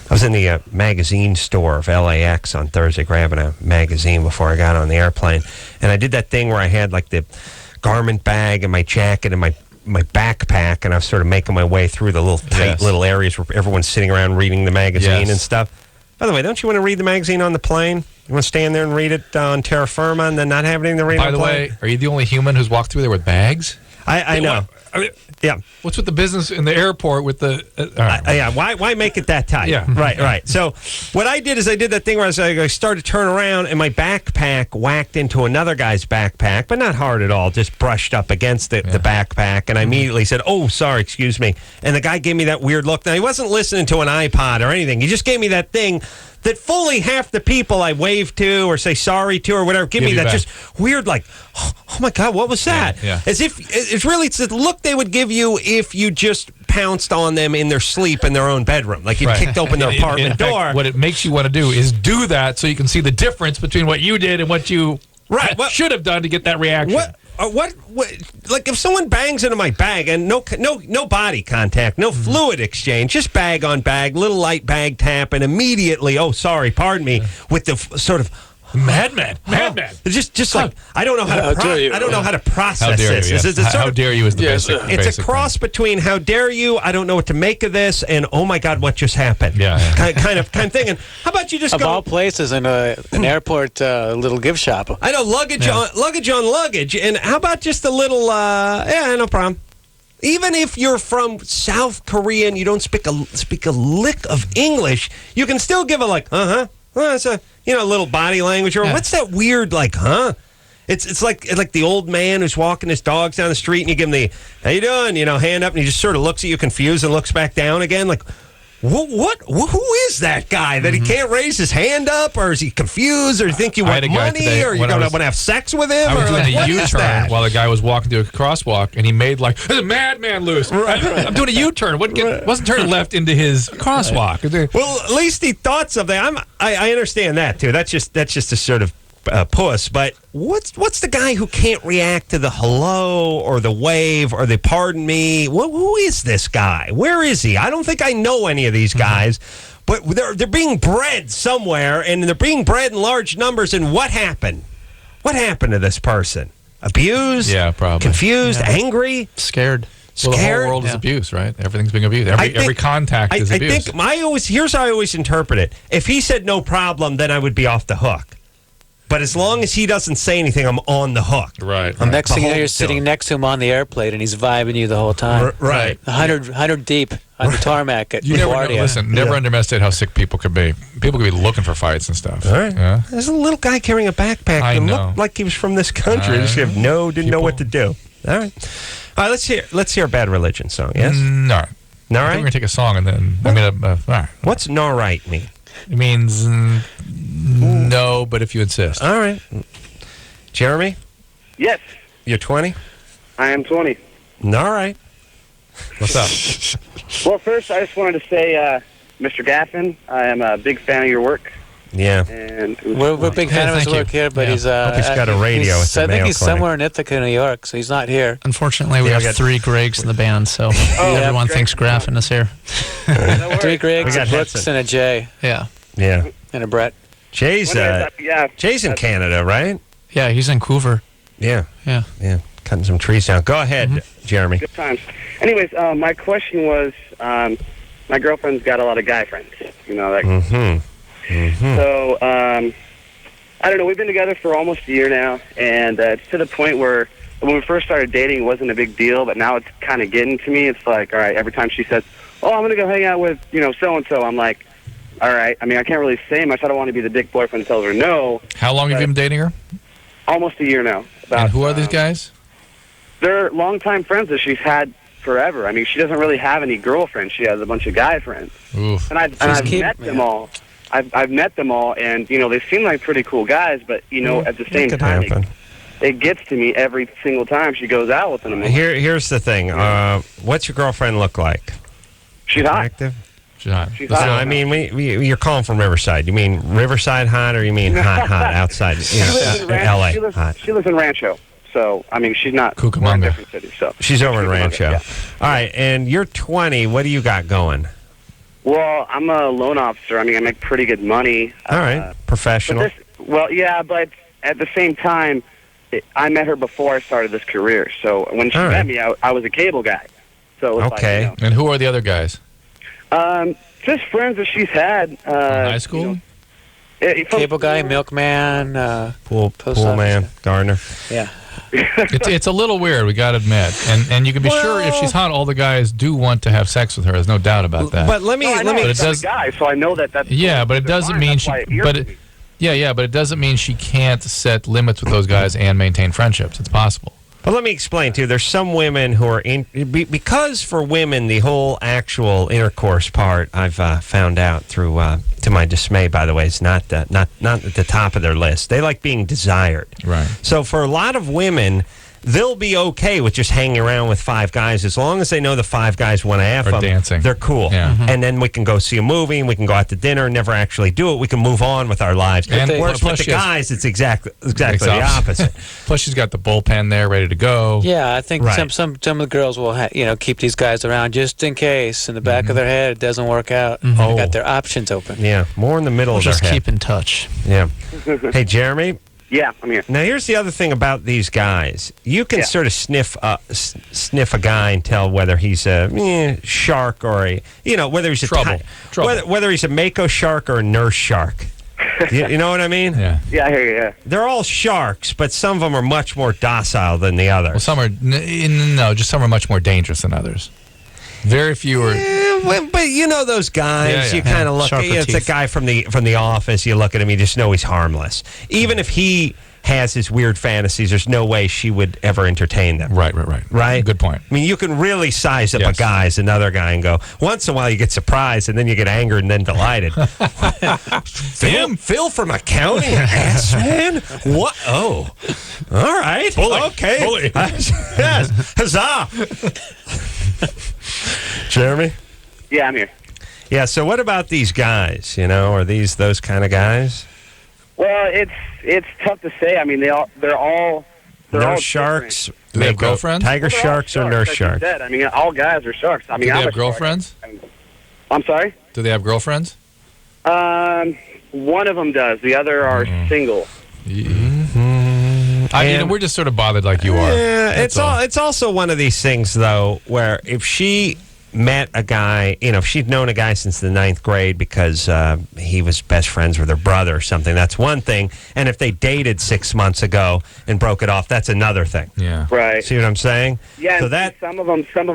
Speaker 3: I was in the magazine store of LAX on Thursday grabbing a magazine before I got on the airplane. And I did that thing where I had like the garment bag and my jacket and my backpack, and I was sort of making my way through the little tight little areas where everyone's sitting around reading the magazine and stuff. By the way, don't you want to read the magazine on the plane? You want to stand there and read it on terra firma and then not have anything to read on the plane?
Speaker 4: By the way, are you the only human who's walked through there with bags?
Speaker 3: I know. Yeah.
Speaker 4: What's with the business in the airport with the...
Speaker 3: yeah, why make it that tight?
Speaker 4: Yeah.
Speaker 3: Right. So what I did is I did that thing where I started to turn around and my backpack whacked into another guy's backpack, but not hard at all, just brushed up against the backpack, and I immediately said, oh, sorry, excuse me. And the guy gave me that weird look. Now, he wasn't listening to an iPod or anything. He just gave me that thing that fully half the people I wave to or say sorry to or whatever give me that back. Just weird, like, oh my God, what was that?
Speaker 4: Yeah.
Speaker 3: As if it's the look they would give you if you just pounced on them in their sleep in their own bedroom, like you kicked open their apartment door.
Speaker 4: What it makes you want to do is do that so you can see the difference between what you did and what you should have done to get that reaction.
Speaker 3: What? Like if someone bangs into my bag and no body contact, no fluid exchange, just bag on bag, little light bag tap, and immediately, oh, sorry, pardon me, with the sort of madman. Just like I don't know how to. I don't know how to process this.
Speaker 4: How dare you is the basic.
Speaker 3: It's a cross between how dare you, I don't know what to make of this, and oh my God, what just happened?
Speaker 4: Yeah.
Speaker 3: Kind of thing. And how about you just
Speaker 5: of
Speaker 3: go?
Speaker 5: Of all places, in an airport little gift shop.
Speaker 3: I know luggage on luggage, and how about just a little? No problem. Even if you're from South Korea and you don't speak a lick of English, you can still give a like, Well, it's a little body language, or what's that weird like, huh? It's like the old man who's walking his dogs down the street, and you give him the how you doing, hand up, and he just sort of looks at you confused and looks back down again, like what? Who is that guy that he can't raise his hand up, or is he confused, or you think you want money, or you don't want to have sex with him?
Speaker 4: I was doing
Speaker 3: a
Speaker 4: U-turn while the guy was walking through a crosswalk, and he made like there's a madman loose. I'm doing a U-turn. Wasn't turning left into his crosswalk.
Speaker 3: Well, at least he thought something. I understand that too. That's just a sort of puss. But what's the guy who can't react to the hello or the wave or the pardon me? Who is this guy? Where is he? I don't think I know any of these guys. But they're being bred somewhere, and they're being bred in large numbers. And what happened? What happened to this person? Abused?
Speaker 4: Yeah, probably.
Speaker 3: Confused? Angry?
Speaker 6: Scared.
Speaker 4: Well, the whole world is abuse, right? Everything's being abused. Every contact is abuse.
Speaker 3: Here's how I always interpret it. If he said no problem, then I would be off the hook. But as long as he doesn't say anything, I'm on the hook.
Speaker 4: Right.
Speaker 5: Next thing you know, you're sitting next to him on the airplane, and he's vibing you the whole time.
Speaker 3: Right.
Speaker 5: 100 deep on the tarmac at LaGuardia.
Speaker 4: Never underestimate how sick people could be. People could be looking for fights and stuff.
Speaker 3: All right.
Speaker 4: Yeah.
Speaker 3: There's a little guy carrying a backpack that looked like he was from this country. Just didn't know what to do. All right. All right, let's hear a Bad Religion song, yes?
Speaker 4: No.
Speaker 3: All right.
Speaker 4: We're going to take a song and then... all right.
Speaker 3: What's "no right" mean?
Speaker 4: It means no, but if you insist.
Speaker 3: All right. Jeremy?
Speaker 8: Yes.
Speaker 3: You're 20?
Speaker 8: I am 20.
Speaker 3: All right.
Speaker 4: What's up?
Speaker 8: Well, first, I just wanted to say, Mr. Gaffin, I am a big fan of your work.
Speaker 3: Yeah.
Speaker 8: And
Speaker 5: we're big fan of his work here, but he's
Speaker 3: hope he's got a radio at the
Speaker 5: I think
Speaker 3: Mayo
Speaker 5: he's
Speaker 3: Clinic.
Speaker 5: somewhere in Ithaca, New York, so he's not here.
Speaker 6: Unfortunately, we have 3 Gregs in the band, so everyone thinks Graffin is here.
Speaker 5: 3 Gregs, a Brooks,
Speaker 3: Hudson.
Speaker 5: and a Jay.
Speaker 6: Yeah.
Speaker 5: And a Brett.
Speaker 3: Jay's in Canada, right?
Speaker 6: Yeah, he's in Vancouver.
Speaker 3: Yeah. Cutting some trees down. Go ahead, Jeremy.
Speaker 8: Good times. Anyways, my question was, my girlfriend's got a lot of guy friends. So, I don't know, we've been together for almost a year now, and it's to the point where when we first started dating, it wasn't a big deal, but now it's kind of getting to me. It's like, all right, every time she says, oh, I'm going to go hang out with, so-and-so, I'm like, all right. I mean, I can't really say much. I don't want to be the dick boyfriend that tells her no.
Speaker 4: How long have you been dating her?
Speaker 8: Almost a year now.
Speaker 4: And who are these guys?
Speaker 8: They're longtime friends that she's had forever. I mean, she doesn't really have any girlfriends. She has a bunch of guy friends.
Speaker 4: Oof.
Speaker 8: And I've met them all. I've met them all, and, they seem like pretty cool guys, but, at the same time, it gets to me every single time she goes out with them.
Speaker 3: Here's the thing. What's your girlfriend look like?
Speaker 8: She's hot.
Speaker 3: Active?
Speaker 8: She's hot.
Speaker 3: I mean, you're calling from Riverside. You mean Riverside hot, or you mean hot outside?
Speaker 8: She lives in
Speaker 3: L.A.
Speaker 8: hot. She lives in Rancho. So, I mean, she's not we're in
Speaker 4: Cucamonga.
Speaker 8: different cities. So
Speaker 3: She's over in
Speaker 8: Cucamonga,
Speaker 3: Rancho.
Speaker 8: yeah.
Speaker 3: All right, and you're 20. What do you got going?
Speaker 8: Well, I'm a loan officer. I mean, I make pretty good money.
Speaker 3: All right, professional.
Speaker 8: But at the same time, I met her before I started this career. So when she met me, I was a cable guy. So it was
Speaker 3: okay.
Speaker 8: like,
Speaker 4: And who are the other guys?
Speaker 8: just friends that she's had.
Speaker 4: High school?
Speaker 5: Cable guy, milkman,
Speaker 3: Pool
Speaker 5: post office.
Speaker 3: man, gardener.
Speaker 5: Yeah.
Speaker 4: It's a little weird, we got to admit. And you can be sure if she's hot, all the guys do want to have sex with her. There's no doubt about that.
Speaker 3: But let me.
Speaker 8: I know,
Speaker 4: But it
Speaker 8: it's
Speaker 4: does-
Speaker 8: a guy, so I know that's.
Speaker 4: Yeah, but it doesn't
Speaker 8: fine.
Speaker 4: mean
Speaker 8: That's
Speaker 4: she.
Speaker 8: why it irritates me.
Speaker 4: But it doesn't mean she can't set limits with those guys and maintain friendships. It's possible.
Speaker 3: But let me explain too. There's some women who are because for women the whole actual intercourse part I've found out through to my dismay. By the way, is not at the top of their list. They like being desired.
Speaker 4: Right.
Speaker 3: So for a lot of women, they'll be okay with just hanging around with 5 guys as long as they know the 5 guys want to have
Speaker 4: Or
Speaker 3: them.
Speaker 4: dancing.
Speaker 3: They're cool.
Speaker 4: Yeah.
Speaker 3: And then we can go see a movie and we can go out to dinner and never actually do it. We can move on with our lives.
Speaker 4: And
Speaker 3: whereas
Speaker 4: plus
Speaker 3: with the
Speaker 4: she has-
Speaker 3: guys, it's exactly the opposite.
Speaker 4: Plus, she's got the bullpen there ready to go.
Speaker 5: Yeah, I think
Speaker 3: Right.
Speaker 5: some of the girls will keep these guys around just in case in the back of their head it doesn't work out. They
Speaker 3: Oh.
Speaker 5: got their options open.
Speaker 3: Yeah, more in the middle of
Speaker 6: Just
Speaker 3: their head.
Speaker 6: keep in touch.
Speaker 3: Yeah. Hey, Jeremy.
Speaker 8: Yeah, I'm here.
Speaker 3: Now, here's the other thing about these guys. You can sort of sniff a guy and tell whether he's a shark or whether he's a
Speaker 4: Trouble.
Speaker 3: whether he's a mako shark or a nurse shark. You know what I mean?
Speaker 4: Yeah.
Speaker 8: Yeah, I hear you. Yeah.
Speaker 3: They're all sharks, but some of them are much more docile than the others.
Speaker 4: Well, some are just some are much more dangerous than others. Very few are.
Speaker 3: But you know those guys.
Speaker 4: Yeah.
Speaker 3: You kind of look.
Speaker 6: Sharper
Speaker 3: It's a
Speaker 6: teeth.
Speaker 3: guy from the office. You look at him. You just know he's harmless. Even if he has his weird fantasies, there's no way she would ever entertain them.
Speaker 4: Right.
Speaker 3: Right?
Speaker 4: Good point.
Speaker 3: I mean, you can really size up a
Speaker 4: Yes.
Speaker 3: guy as another guy and go, once in a while you get surprised and then you get angered and then delighted. Phil from accounting? Ass man? What? Oh. All right.
Speaker 4: Bully.
Speaker 3: Okay.
Speaker 4: Bully.
Speaker 3: Yes. Huzzah. Jeremy?
Speaker 8: Yeah, I'm here.
Speaker 3: Yeah, so what about these guys? Are those kind of guys?
Speaker 8: Well, it's tough to say. I mean, they're all
Speaker 3: Nurse sharks?
Speaker 4: Do they have
Speaker 3: Mako-
Speaker 4: girlfriends?
Speaker 3: Tiger
Speaker 8: They're all
Speaker 3: sharks or nurse
Speaker 8: like you
Speaker 3: sharks?
Speaker 8: said. I mean, all guys are sharks. I mean,
Speaker 4: Do they
Speaker 8: I'm
Speaker 4: have
Speaker 8: a shark.
Speaker 4: girlfriends?
Speaker 8: I'm sorry.
Speaker 4: Do they have girlfriends?
Speaker 8: One of them does. The other are single.
Speaker 4: We're just sort of bothered like you are.
Speaker 3: Yeah,
Speaker 4: That's all.
Speaker 3: it's also one of these things though where if she met a guy, if she'd known a guy since the 9th grade because he was best friends with her brother or something, that's one thing. And if they dated 6 months ago and broke it off, that's another thing.
Speaker 4: Yeah.
Speaker 8: Right.
Speaker 3: See what I'm saying?
Speaker 8: Yeah.
Speaker 3: So
Speaker 8: and
Speaker 3: that
Speaker 8: some of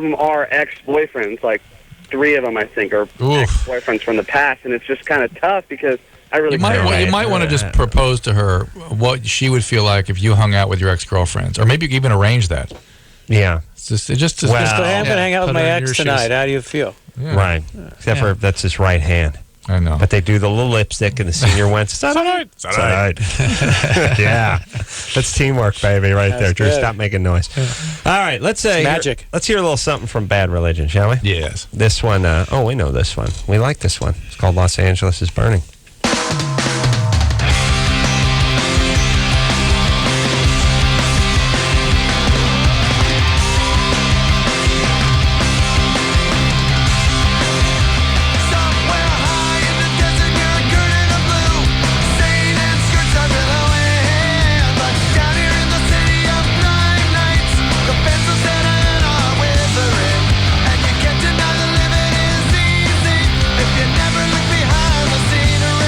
Speaker 8: them are ex-boyfriends. Like 3 of them, I think, are ex-boyfriends from the past, and it's just kind of tough because I really.
Speaker 4: You might want to just propose to her what she would feel like if you hung out with your ex-girlfriends, or maybe you could even arrange that.
Speaker 3: yeah.
Speaker 4: It's just
Speaker 3: Well,
Speaker 5: I'm going to hang out with
Speaker 4: put
Speaker 5: my
Speaker 4: her in your
Speaker 5: ex
Speaker 4: shoes.
Speaker 5: tonight. How do you feel?
Speaker 4: Yeah.
Speaker 3: Right. Except for that's his right hand.
Speaker 4: I know.
Speaker 3: But they do the little lipstick and the senior went, Side. Yeah. That's teamwork, baby, right there. Drew,
Speaker 5: good.
Speaker 3: stop making noise. All right, let's say
Speaker 5: magic.
Speaker 3: Let's hear a little something from Bad Religion, shall we?
Speaker 4: Yes.
Speaker 3: This one, we know this one. We like this one. It's called Los Angeles is Burning.
Speaker 10: If you never look behind the scenery.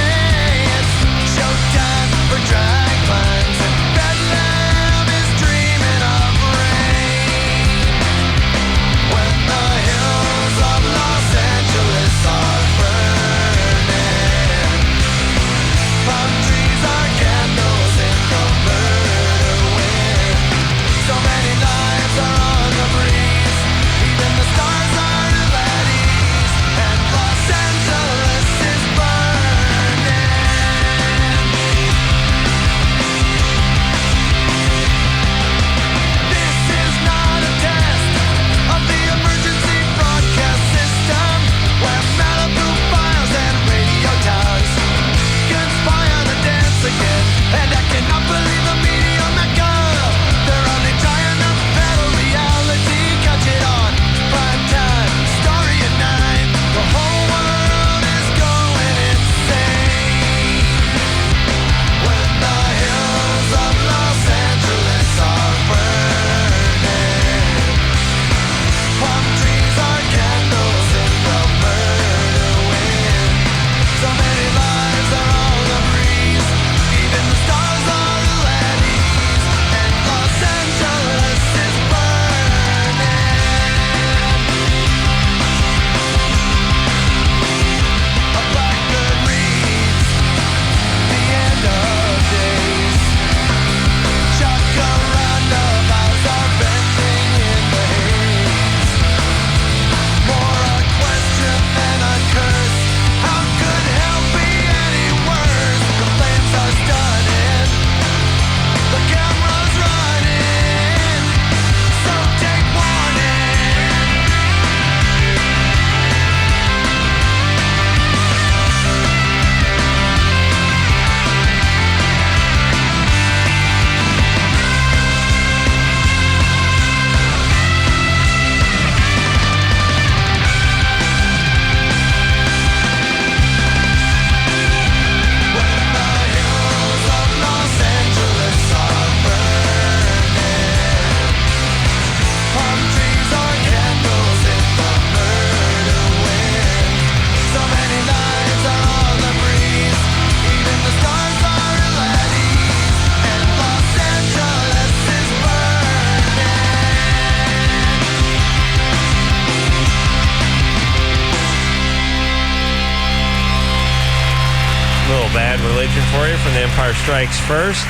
Speaker 3: Religion for you from The Empire Strikes First.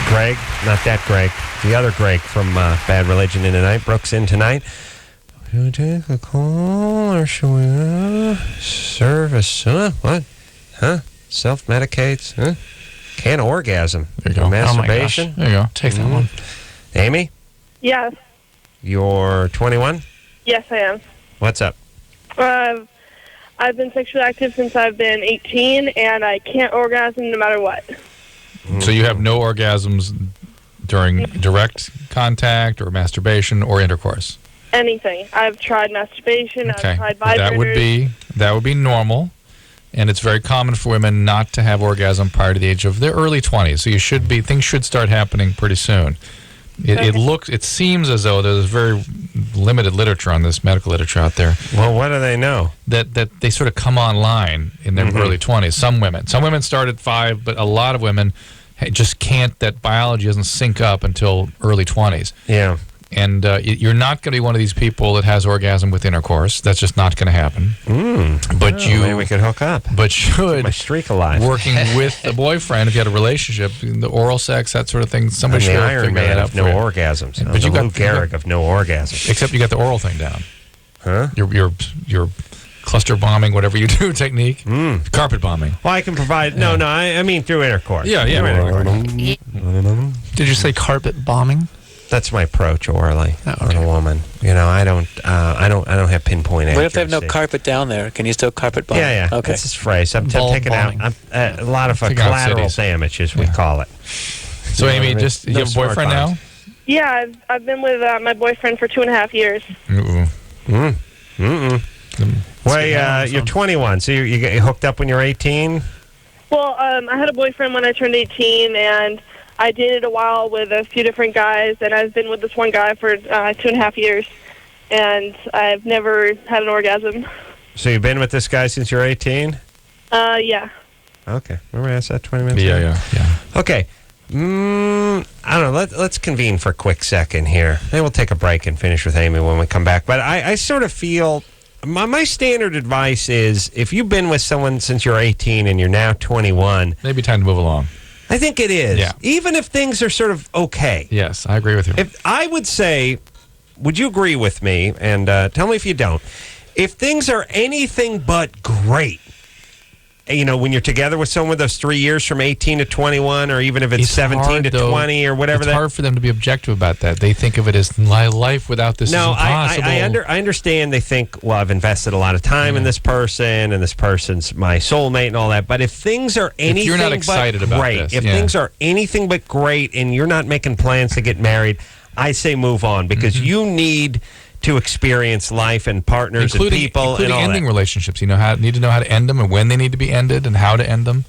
Speaker 3: Greg, not that Greg, the other Greg from Bad Religion in tonight. Brooks in tonight. Should we take a call or should we service? What? Huh? Self-medicates? Huh? Can't orgasm.
Speaker 4: There you go.
Speaker 3: Masturbation?
Speaker 4: Oh my gosh. There you go.
Speaker 6: Take that one.
Speaker 3: Amy,
Speaker 10: Yes.
Speaker 3: you're 21?
Speaker 10: Yes, I am.
Speaker 3: What's up?
Speaker 10: I've been sexually active since I've been 18, and I can't orgasm no matter what.
Speaker 4: So you have no orgasms during direct contact or masturbation or intercourse?
Speaker 10: Anything. I've tried masturbation.
Speaker 4: Okay.
Speaker 10: I've tried vibrators.
Speaker 4: That would be normal, and it's very common for women not to have orgasm prior to the age of their early 20s. So things should start happening pretty soon. It seems as though there's very limited literature on this, medical literature out there.
Speaker 3: Well, what do they know?
Speaker 4: That they sort of come online in their early 20s. Some women start at 5, but a lot of women just can't. That biology doesn't sync up until early 20s.
Speaker 3: Yeah.
Speaker 4: And you're not going to be one of these people that has orgasm with intercourse. That's just not going to happen. But
Speaker 3: maybe we could hook up.
Speaker 4: But should
Speaker 3: my streak alive.
Speaker 4: Working with a boyfriend, if you had a relationship, the oral sex, that sort of thing, somebody should
Speaker 3: Iron Man of no orgasms.
Speaker 4: But you got
Speaker 3: Lou Gehrig of no orgasms.
Speaker 4: Except you got the oral thing down.
Speaker 3: Huh?
Speaker 4: Your cluster bombing, whatever you do, technique. Carpet bombing.
Speaker 3: Well, I can provide. No, I mean through intercourse.
Speaker 4: Yeah.
Speaker 6: Did you say carpet bombing?
Speaker 3: That's my approach orally on a woman. You know, I don't have pinpoint accuracy.
Speaker 5: What if they have no carpet down there? Can you still carpet bomb?
Speaker 3: Yeah.
Speaker 5: Okay.
Speaker 3: That's his phrase. I'm taking out a lot of
Speaker 4: Taking out
Speaker 3: collateral
Speaker 4: cities.
Speaker 3: damage, as we call it.
Speaker 4: So, Amy, you have a boyfriend now?
Speaker 10: Yeah, I've been with my boyfriend for 2.5 years.
Speaker 3: Well, you're 21, so you get hooked up when you're 18?
Speaker 10: Well, I had a boyfriend when I turned 18, and I dated a while with a few different guys, and I've been with this one guy for 2.5 years, and I've never had an orgasm.
Speaker 3: So you've been with this guy since you're 18?
Speaker 10: Yeah.
Speaker 3: Okay. Remember I asked that 20 minutes ago?
Speaker 4: Yeah.
Speaker 3: Okay. I don't know. Let's convene for a quick second here. Maybe we'll take a break and finish with Amy when we come back. But I sort of feel... My standard advice is if you've been with someone since you're 18 and you're now 21...
Speaker 4: Maybe time to move along.
Speaker 3: I think it is.
Speaker 4: Yeah.
Speaker 3: Even if things are sort of okay.
Speaker 4: Yes, I agree with you.
Speaker 3: If I would say, would you agree with me? And tell me if you don't. If things are anything but great, you know, when you're together with someone those 3 years from 18 to 21, or even if it's 17 to 20 or whatever.
Speaker 4: It's hard for them to be objective about that. They think of it as life without this is impossible.
Speaker 3: I understand they think, well, I've invested a lot of time in this person, and this person's my soulmate and all that. But if things are anything
Speaker 4: if you're not excited about
Speaker 3: great,
Speaker 4: this,
Speaker 3: things are anything but great, and you're not making plans to get married, I say move on, because you need to experience life and partners and people
Speaker 4: including
Speaker 3: and all
Speaker 4: ending
Speaker 3: that.
Speaker 4: relationships. You need to know how to end them and when they need to be ended and how to end them.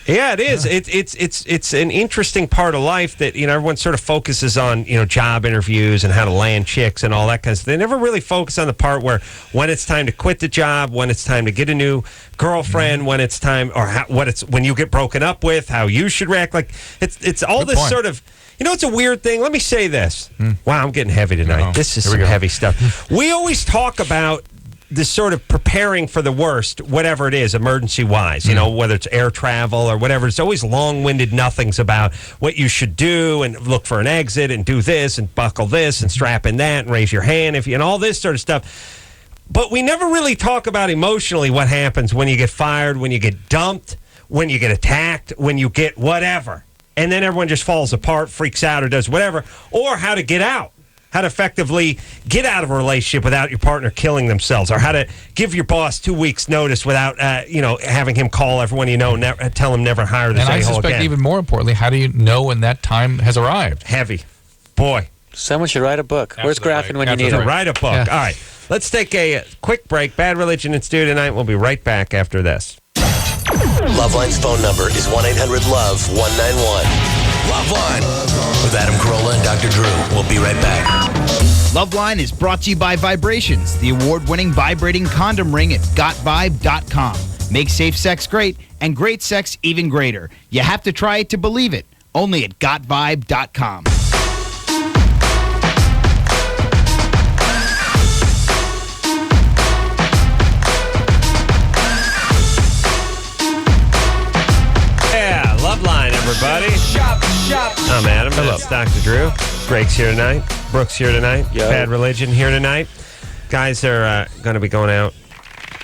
Speaker 3: Yeah, it is. Yeah. It's an interesting part of life that, you know, everyone sort of focuses on, you know, job interviews and how to land chicks and all that kind of stuff. They never really focus on the part where when it's time to quit the job, when it's time to get a new girlfriend, when it's time, or when you get broken up with, how you should react. Like it's all this sort of. You know, it's a weird thing. Let me say this. Wow, I'm getting heavy tonight. This is some heavy stuff. We always talk about this sort of preparing for the worst, whatever it is, emergency-wise, you know, whether it's air travel or whatever. It's always long-winded nothings about what you should do and look for an exit and do this and buckle this and strap in that and raise your hand and all this sort of stuff. But we never really talk about emotionally what happens when you get fired, when you get dumped, when you get attacked, when you get whatever. And then everyone just falls apart, freaks out, or does whatever. Or how to get out. How to effectively get out of a relationship without your partner killing themselves. Or how to give your boss 2 weeks' notice without, having him call everyone you know, tell him never hire this
Speaker 4: a-hole again. And I suspect even more importantly, how do you know when that time has arrived?
Speaker 3: Heavy. Boy.
Speaker 5: Someone should write a book. Where's Graffin when you need him?
Speaker 3: Write a book. Yeah. All right. Let's take a quick break. Bad Religion in studio tonight. We'll be right back after this.
Speaker 2: LoveLine's phone number is 1-800-LOVE-191. LoveLine with Adam Carolla and Dr. Drew. We'll be right back.
Speaker 11: LoveLine is brought to you by Vibrations, the award-winning vibrating condom ring at GotVibe.com. Make safe sex great and great sex even greater. You have to try it to believe it. Only at GotVibe.com.
Speaker 3: Dr. Drew. Greg's here tonight. Brooke's here tonight.
Speaker 5: Yo.
Speaker 3: Bad Religion here tonight. Guys are going to be going out,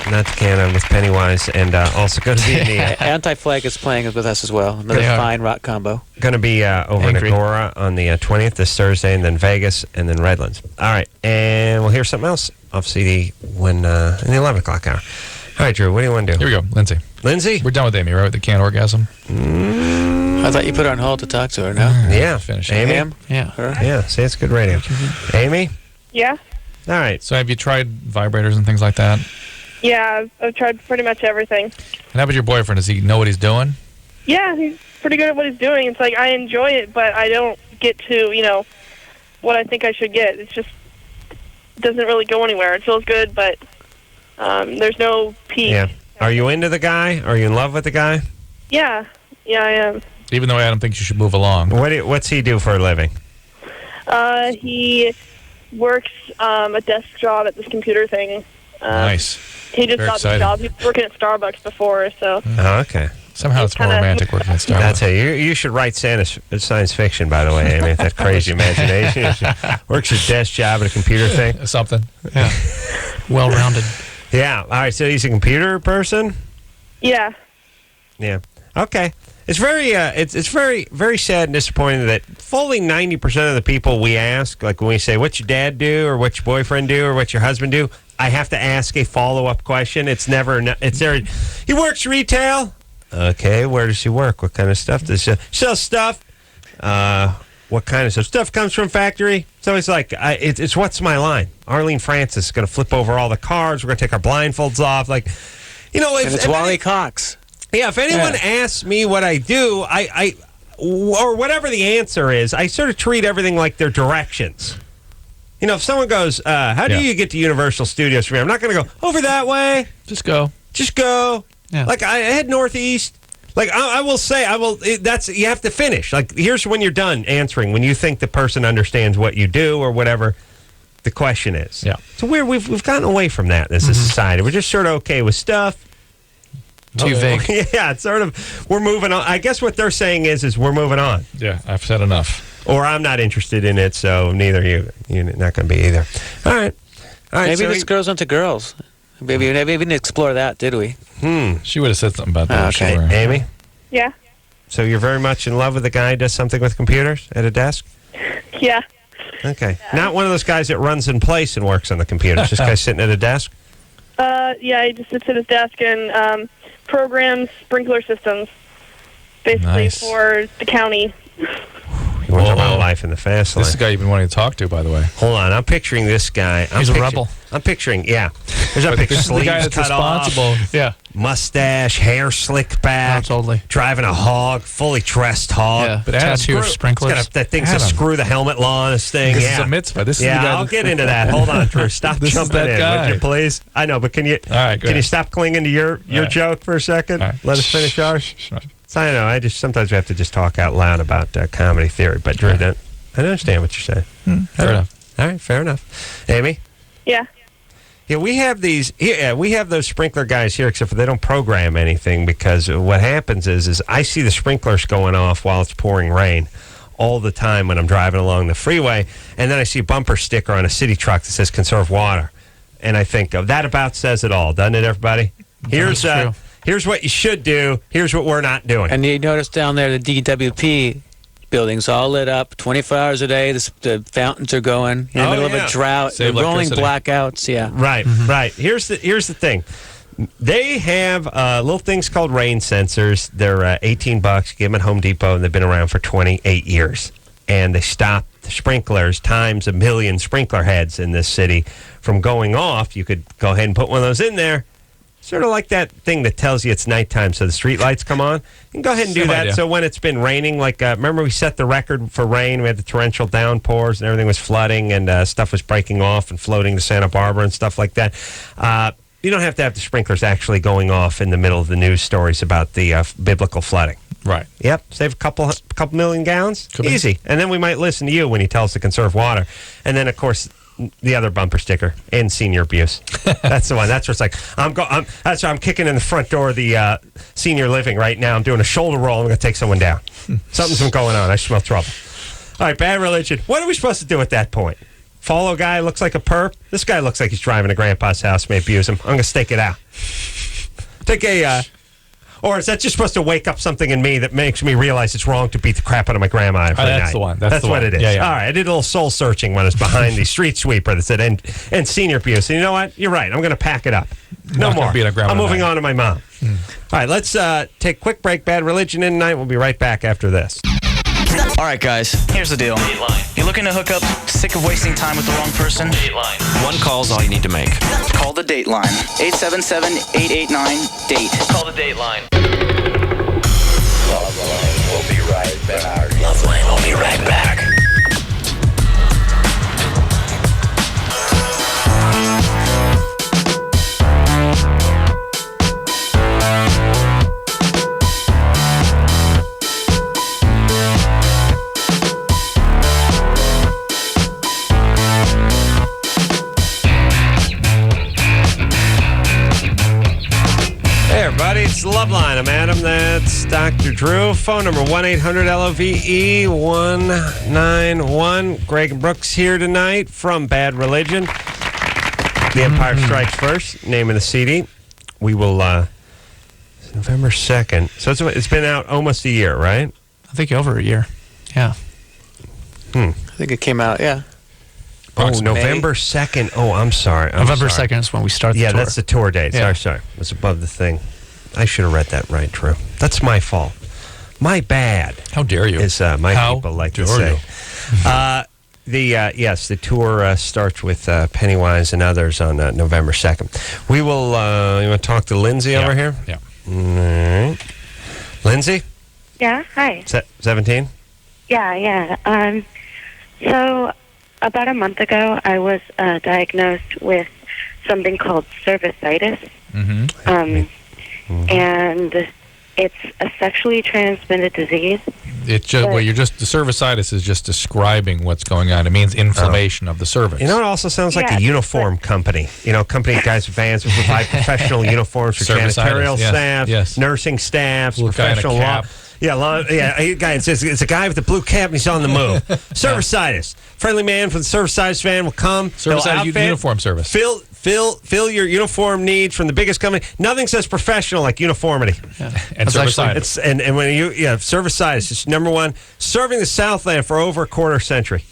Speaker 3: not to Canada, with Pennywise, and also going to be in the...
Speaker 5: Anti-Flag is playing with us as well. Another fine rock combo.
Speaker 3: Going to be over in Agora on the 20th this Thursday, and then Vegas, and then Redlands. All right, and we'll hear something else off CD when in the 11 o'clock hour. All right, Drew, what do you want to do?
Speaker 4: Here we go, Lindsay.
Speaker 3: Lindsay?
Speaker 4: We're done with Amy, right? With the canned orgasm?
Speaker 5: I thought you put her on hold to talk to her, no?
Speaker 3: Yeah.
Speaker 4: Finish
Speaker 3: Amy?
Speaker 6: Yeah.
Speaker 5: Her?
Speaker 3: Yeah, see, it's good radio. Amy?
Speaker 10: Yeah?
Speaker 3: All right.
Speaker 4: So have you tried vibrators and things like that?
Speaker 10: Yeah, I've tried pretty much everything.
Speaker 4: And how about your boyfriend? Does he know what he's doing?
Speaker 10: Yeah, he's pretty good at what he's doing. It's like I enjoy it, but I don't get to, what I think I should get. It just doesn't really go anywhere. It feels good, but there's no peak.
Speaker 3: Yeah. Are you into the guy? Are you in love with the guy?
Speaker 10: Yeah, I am.
Speaker 4: Even though Adam thinks you should move along.
Speaker 3: What's he do for a living?
Speaker 10: He works a desk job at this computer thing.
Speaker 4: Nice.
Speaker 10: He just
Speaker 4: Very
Speaker 10: got the
Speaker 4: exciting.
Speaker 10: job. He was working at Starbucks before, so.
Speaker 3: Oh, okay.
Speaker 4: Somehow it's more romantic working at Starbucks.
Speaker 3: That's it. You should write science fiction, by the way. I mean, that crazy imagination. Works a desk job at a computer thing.
Speaker 4: Something.
Speaker 6: Yeah. Well-rounded.
Speaker 3: Yeah. All right. So he's a computer person.
Speaker 10: Yeah.
Speaker 3: Yeah. Okay. It's very, it's very, very sad and disappointing that fully 90% of the people we ask, like when we say, "What's your dad do?" or "What's your boyfriend do?" or "What's your husband do?" I have to ask a follow-up question. It's never. It's there. He works retail. Okay. Where does he work? What kind of stuff does he sell? Stuff. What kind of stuff? Stuff comes from factory. So it's like, it's what's my line? Arlene Francis is going to flip over all the cards. We're going to take our blindfolds off. Like,
Speaker 5: And it's Wally Cox.
Speaker 3: Yeah, if anyone asks me what I do, I or whatever the answer is, I sort of treat everything like they're directions. If someone goes, how do you get to Universal Studios from here? I'm not going to go, over that way.
Speaker 4: Just go.
Speaker 3: Just go.
Speaker 6: Yeah.
Speaker 3: Like, I head northeast. Like, I will say, you have to finish. Like, here's when you're done answering, when you think the person understands what you do or whatever the question is.
Speaker 4: Yeah.
Speaker 3: So we've gotten away from that as a society. We're just sort of okay with stuff.
Speaker 6: Too vague.
Speaker 3: Yeah, it's sort of, we're moving on. I guess what they're saying is we're moving on.
Speaker 4: Yeah, I've said enough.
Speaker 3: Or I'm not interested in it, so neither you're not going to be either. All right.
Speaker 5: Maybe
Speaker 3: so
Speaker 5: this girls onto girls. Maybe we didn't explore that, did we?
Speaker 4: She would have said something about that.
Speaker 5: Okay.
Speaker 4: Sure.
Speaker 3: Amy?
Speaker 10: Yeah.
Speaker 3: So you're very much in love with a guy who does something with computers at a desk?
Speaker 10: Yeah.
Speaker 3: Okay. Not one of those guys that runs in place and works on the computers. This guy's sitting at a desk?
Speaker 10: Yeah, he just sits at his desk and programs sprinkler systems, basically
Speaker 4: Nice.
Speaker 10: for the county.
Speaker 3: You want to talk about life in the fast lane.
Speaker 4: This is the guy you've been wanting to talk to, by the way.
Speaker 3: Hold on. I'm picturing this guy.
Speaker 6: He's a rebel.
Speaker 3: I'm picturing, yeah. There's a
Speaker 4: But
Speaker 3: picture.
Speaker 4: this is the guy
Speaker 3: Sleeves
Speaker 4: that's
Speaker 3: cut off.
Speaker 4: responsible. Yeah.
Speaker 3: Mustache, hair slicked back.
Speaker 6: Oh, totally.
Speaker 3: Driving a hog, fully dressed hog.
Speaker 6: Yeah.
Speaker 4: But Adam,
Speaker 6: Tattoo of
Speaker 3: He's
Speaker 6: sprinklers.
Speaker 3: got that thing to
Speaker 4: Adam.
Speaker 3: screw the helmet law on this thing.
Speaker 4: This
Speaker 3: yeah.
Speaker 4: is a mitzvah. This is the
Speaker 3: Yeah,
Speaker 4: guy
Speaker 3: I'll
Speaker 4: that-
Speaker 3: get into that. Hold on, Drew. Stop
Speaker 4: This is
Speaker 3: jumping
Speaker 4: that
Speaker 3: in,
Speaker 4: guy.
Speaker 3: would you please? I know, but can you?
Speaker 4: All right, go
Speaker 3: Can you
Speaker 4: ahead.
Speaker 3: stop clinging to your
Speaker 4: right.
Speaker 3: joke for a second?
Speaker 4: All right.
Speaker 3: Let us finish ours.
Speaker 4: Sure.
Speaker 3: So I know. I just sometimes we have to just talk out loud about comedy theory. But Drew, I understand what you're saying.
Speaker 4: Fair enough.
Speaker 3: All right, fair enough. Amy.
Speaker 10: Yeah.
Speaker 3: Yeah, we have these. Yeah, we have those sprinkler guys here, except for they don't program anything because what happens is I see the sprinklers going off while it's pouring rain all the time when I'm driving along the freeway, and then I see a bumper sticker on a city truck that says "Conserve Water," and I think that about says it all, doesn't it, everybody? Here's
Speaker 6: true.
Speaker 3: here's what you should do. Here's what we're not doing.
Speaker 5: And you notice down there the DWP buildings all lit up 24 hours a day. The fountains are going in the middle of a drought.
Speaker 4: Save
Speaker 5: The rolling
Speaker 4: electricity.
Speaker 5: blackouts. Yeah.
Speaker 3: Right, right. Here's the thing. They have little things called rain sensors. They're $18. You get them at Home Depot, and they've been around for 28 years. And they stop the sprinklers times a million sprinkler heads in this city from going off. You could go ahead and put one of those in there. Sort of like that thing that tells you it's nighttime so the street lights come on. You can go ahead and do
Speaker 4: Same
Speaker 3: that.
Speaker 4: idea.
Speaker 3: So when it's been raining, like remember we set the record for rain. We had the torrential downpours and everything was flooding and stuff was breaking off and floating to Santa Barbara and stuff like that. You don't have to have the sprinklers actually going off in the middle of the news stories about the biblical flooding.
Speaker 4: Right.
Speaker 3: Yep, save a couple million gallons.
Speaker 4: Could be.
Speaker 3: Easy. And then we might listen to you when you tell us to conserve water. And then, of course, the other bumper sticker and senior abuse. That's the one. That's where it's like that's why I'm kicking in the front door of the senior living right now. I'm doing a shoulder roll. I'm going to take someone down. Something's been going on. I smell trouble. All right, bad religion. What are we supposed to do at that point? Follow a guy who looks like a perp? This guy looks like he's driving to Grandpa's house, may abuse him. I'm going to stake it out. Take a... or is that just supposed to wake up something in me that makes me realize it's wrong to beat the crap out of my grandma every night?
Speaker 4: That's the one. That's the
Speaker 3: what
Speaker 4: one.
Speaker 3: it is.
Speaker 4: Yeah.
Speaker 3: All right, I did a little soul searching when I was behind the street sweeper that said and senior abuse. And you know what? You're right. I'm going to pack it up. No more. I'm moving on to my mom. All right, let's take a quick break. Bad religion in tonight. We'll be right back after this.
Speaker 12: All right, guys, here's the deal. You're looking to hook up, sick of wasting time with the wrong person? Dateline. One call's all you need to make. Call the Dateline. 877-889-DATE. Call the Dateline.
Speaker 2: LoveLine will be right back. LoveLine will be right back.
Speaker 3: Hey, everybody, it's LoveLine. I'm Adam. That's Dr. Drew. Phone number 1-800-LOVE-191. Greg and Brooks here tonight from Bad Religion. The Empire Strikes First, name of the CD. We will, November 2nd. So it's been out almost a year, right?
Speaker 6: I think over a year. Yeah.
Speaker 5: I think it came out, yeah.
Speaker 3: Oh, November 2nd. Oh, I'm sorry.
Speaker 6: November 2nd is when we start the tour.
Speaker 3: Yeah, that's the tour date.
Speaker 6: Yeah.
Speaker 3: Sorry. It was above the thing. I should have read that right, Drew. That's my fault. My bad.
Speaker 4: How dare you?
Speaker 3: As people like to say. Yes, the tour starts with Pennywise and others on November 2nd. We will, you want to talk to Lindsay over here?
Speaker 4: Yeah.
Speaker 3: All right. Lindsay?
Speaker 13: Yeah, hi.
Speaker 3: 17?
Speaker 13: Yeah. So about a month ago, I was diagnosed with something called cervicitis. And it's a sexually transmitted disease.
Speaker 4: It's just, the cervicitis is just describing what's going on. It means inflammation of the cervix.
Speaker 3: You know, it also sounds like a uniform company. You know, company guys with vans who provide professional uniforms for janitorial staff, nursing staffs, professional law. Guys, it's a guy with a blue cap and he's on the move. Cervicitis. Friendly man from the cervicitis van will come.
Speaker 4: Cervicitis uniform service.
Speaker 3: Fill your uniform needs from the biggest company. Nothing says professional like uniformity.
Speaker 4: Yeah. And cervicitis.
Speaker 3: And when cervicitis is number one, serving the Southland for over a quarter century.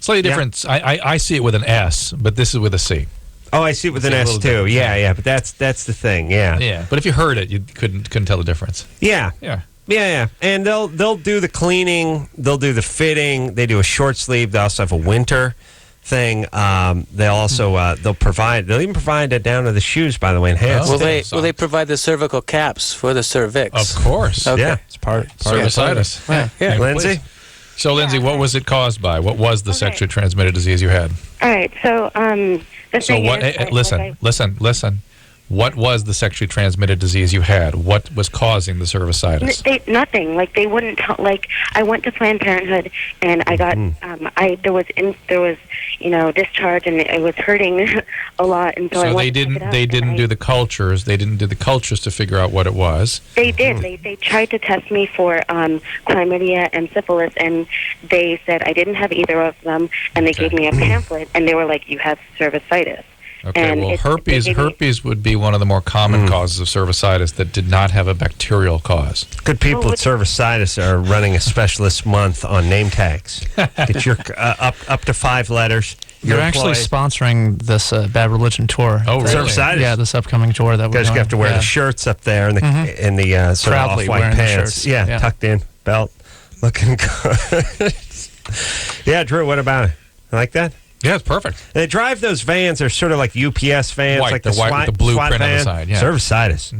Speaker 4: Slightly different. I see it with an S, but this is with a C.
Speaker 3: Oh, I see it with an S too. Yeah, but that's the thing.
Speaker 4: Yeah. But if you heard it, you couldn't tell the difference.
Speaker 3: Yeah. And they'll do the cleaning, they'll do the fitting, they do a short sleeve, they also have a winter thing. They'll even provide it down to the shoes, by the way, enhanced.
Speaker 5: Will they provide the cervical caps for the cervix?
Speaker 4: Of course.
Speaker 5: Okay.
Speaker 3: Yeah.
Speaker 6: It's part
Speaker 4: cervicitis.
Speaker 5: Yeah.
Speaker 3: Lindsay?
Speaker 4: So, Lindsay, what was it caused by? What was the sexually transmitted disease you had?
Speaker 13: All right. So,
Speaker 4: Listen. What was the sexually transmitted disease you had? What was causing the cervicitis?
Speaker 13: Nothing. Like they wouldn't tell. Like I went to Planned Parenthood and I got there was discharge and it was hurting a lot. And so
Speaker 4: they didn't do the cultures. They didn't do the cultures to figure out what it was.
Speaker 13: They did. They tried to test me for chlamydia and syphilis, and they said I didn't have either of them. And they gave me a pamphlet, and they were like, "You have cervicitis."
Speaker 4: Okay,
Speaker 13: and
Speaker 4: well, herpes would be one of the more common causes of cervicitis that did not have a bacterial cause.
Speaker 3: Good people at Cervicitis are running a specialist month on name tags. Get your up to 5 letters.
Speaker 6: You're actually sponsoring this Bad Religion tour.
Speaker 3: Oh, really? Cervicitis?
Speaker 6: Yeah, this upcoming tour that we're
Speaker 3: doing. You guys have to wear the shirts up there and the sort of off-white pants. Yeah, tucked in, belt, looking good. Yeah, Drew, what about it? You like that?
Speaker 4: Yeah, it's perfect.
Speaker 3: They drive those vans. They're sort of like UPS vans,
Speaker 4: white,
Speaker 3: like
Speaker 4: the white with the blue print on the side. Yeah.
Speaker 3: Cervicitis.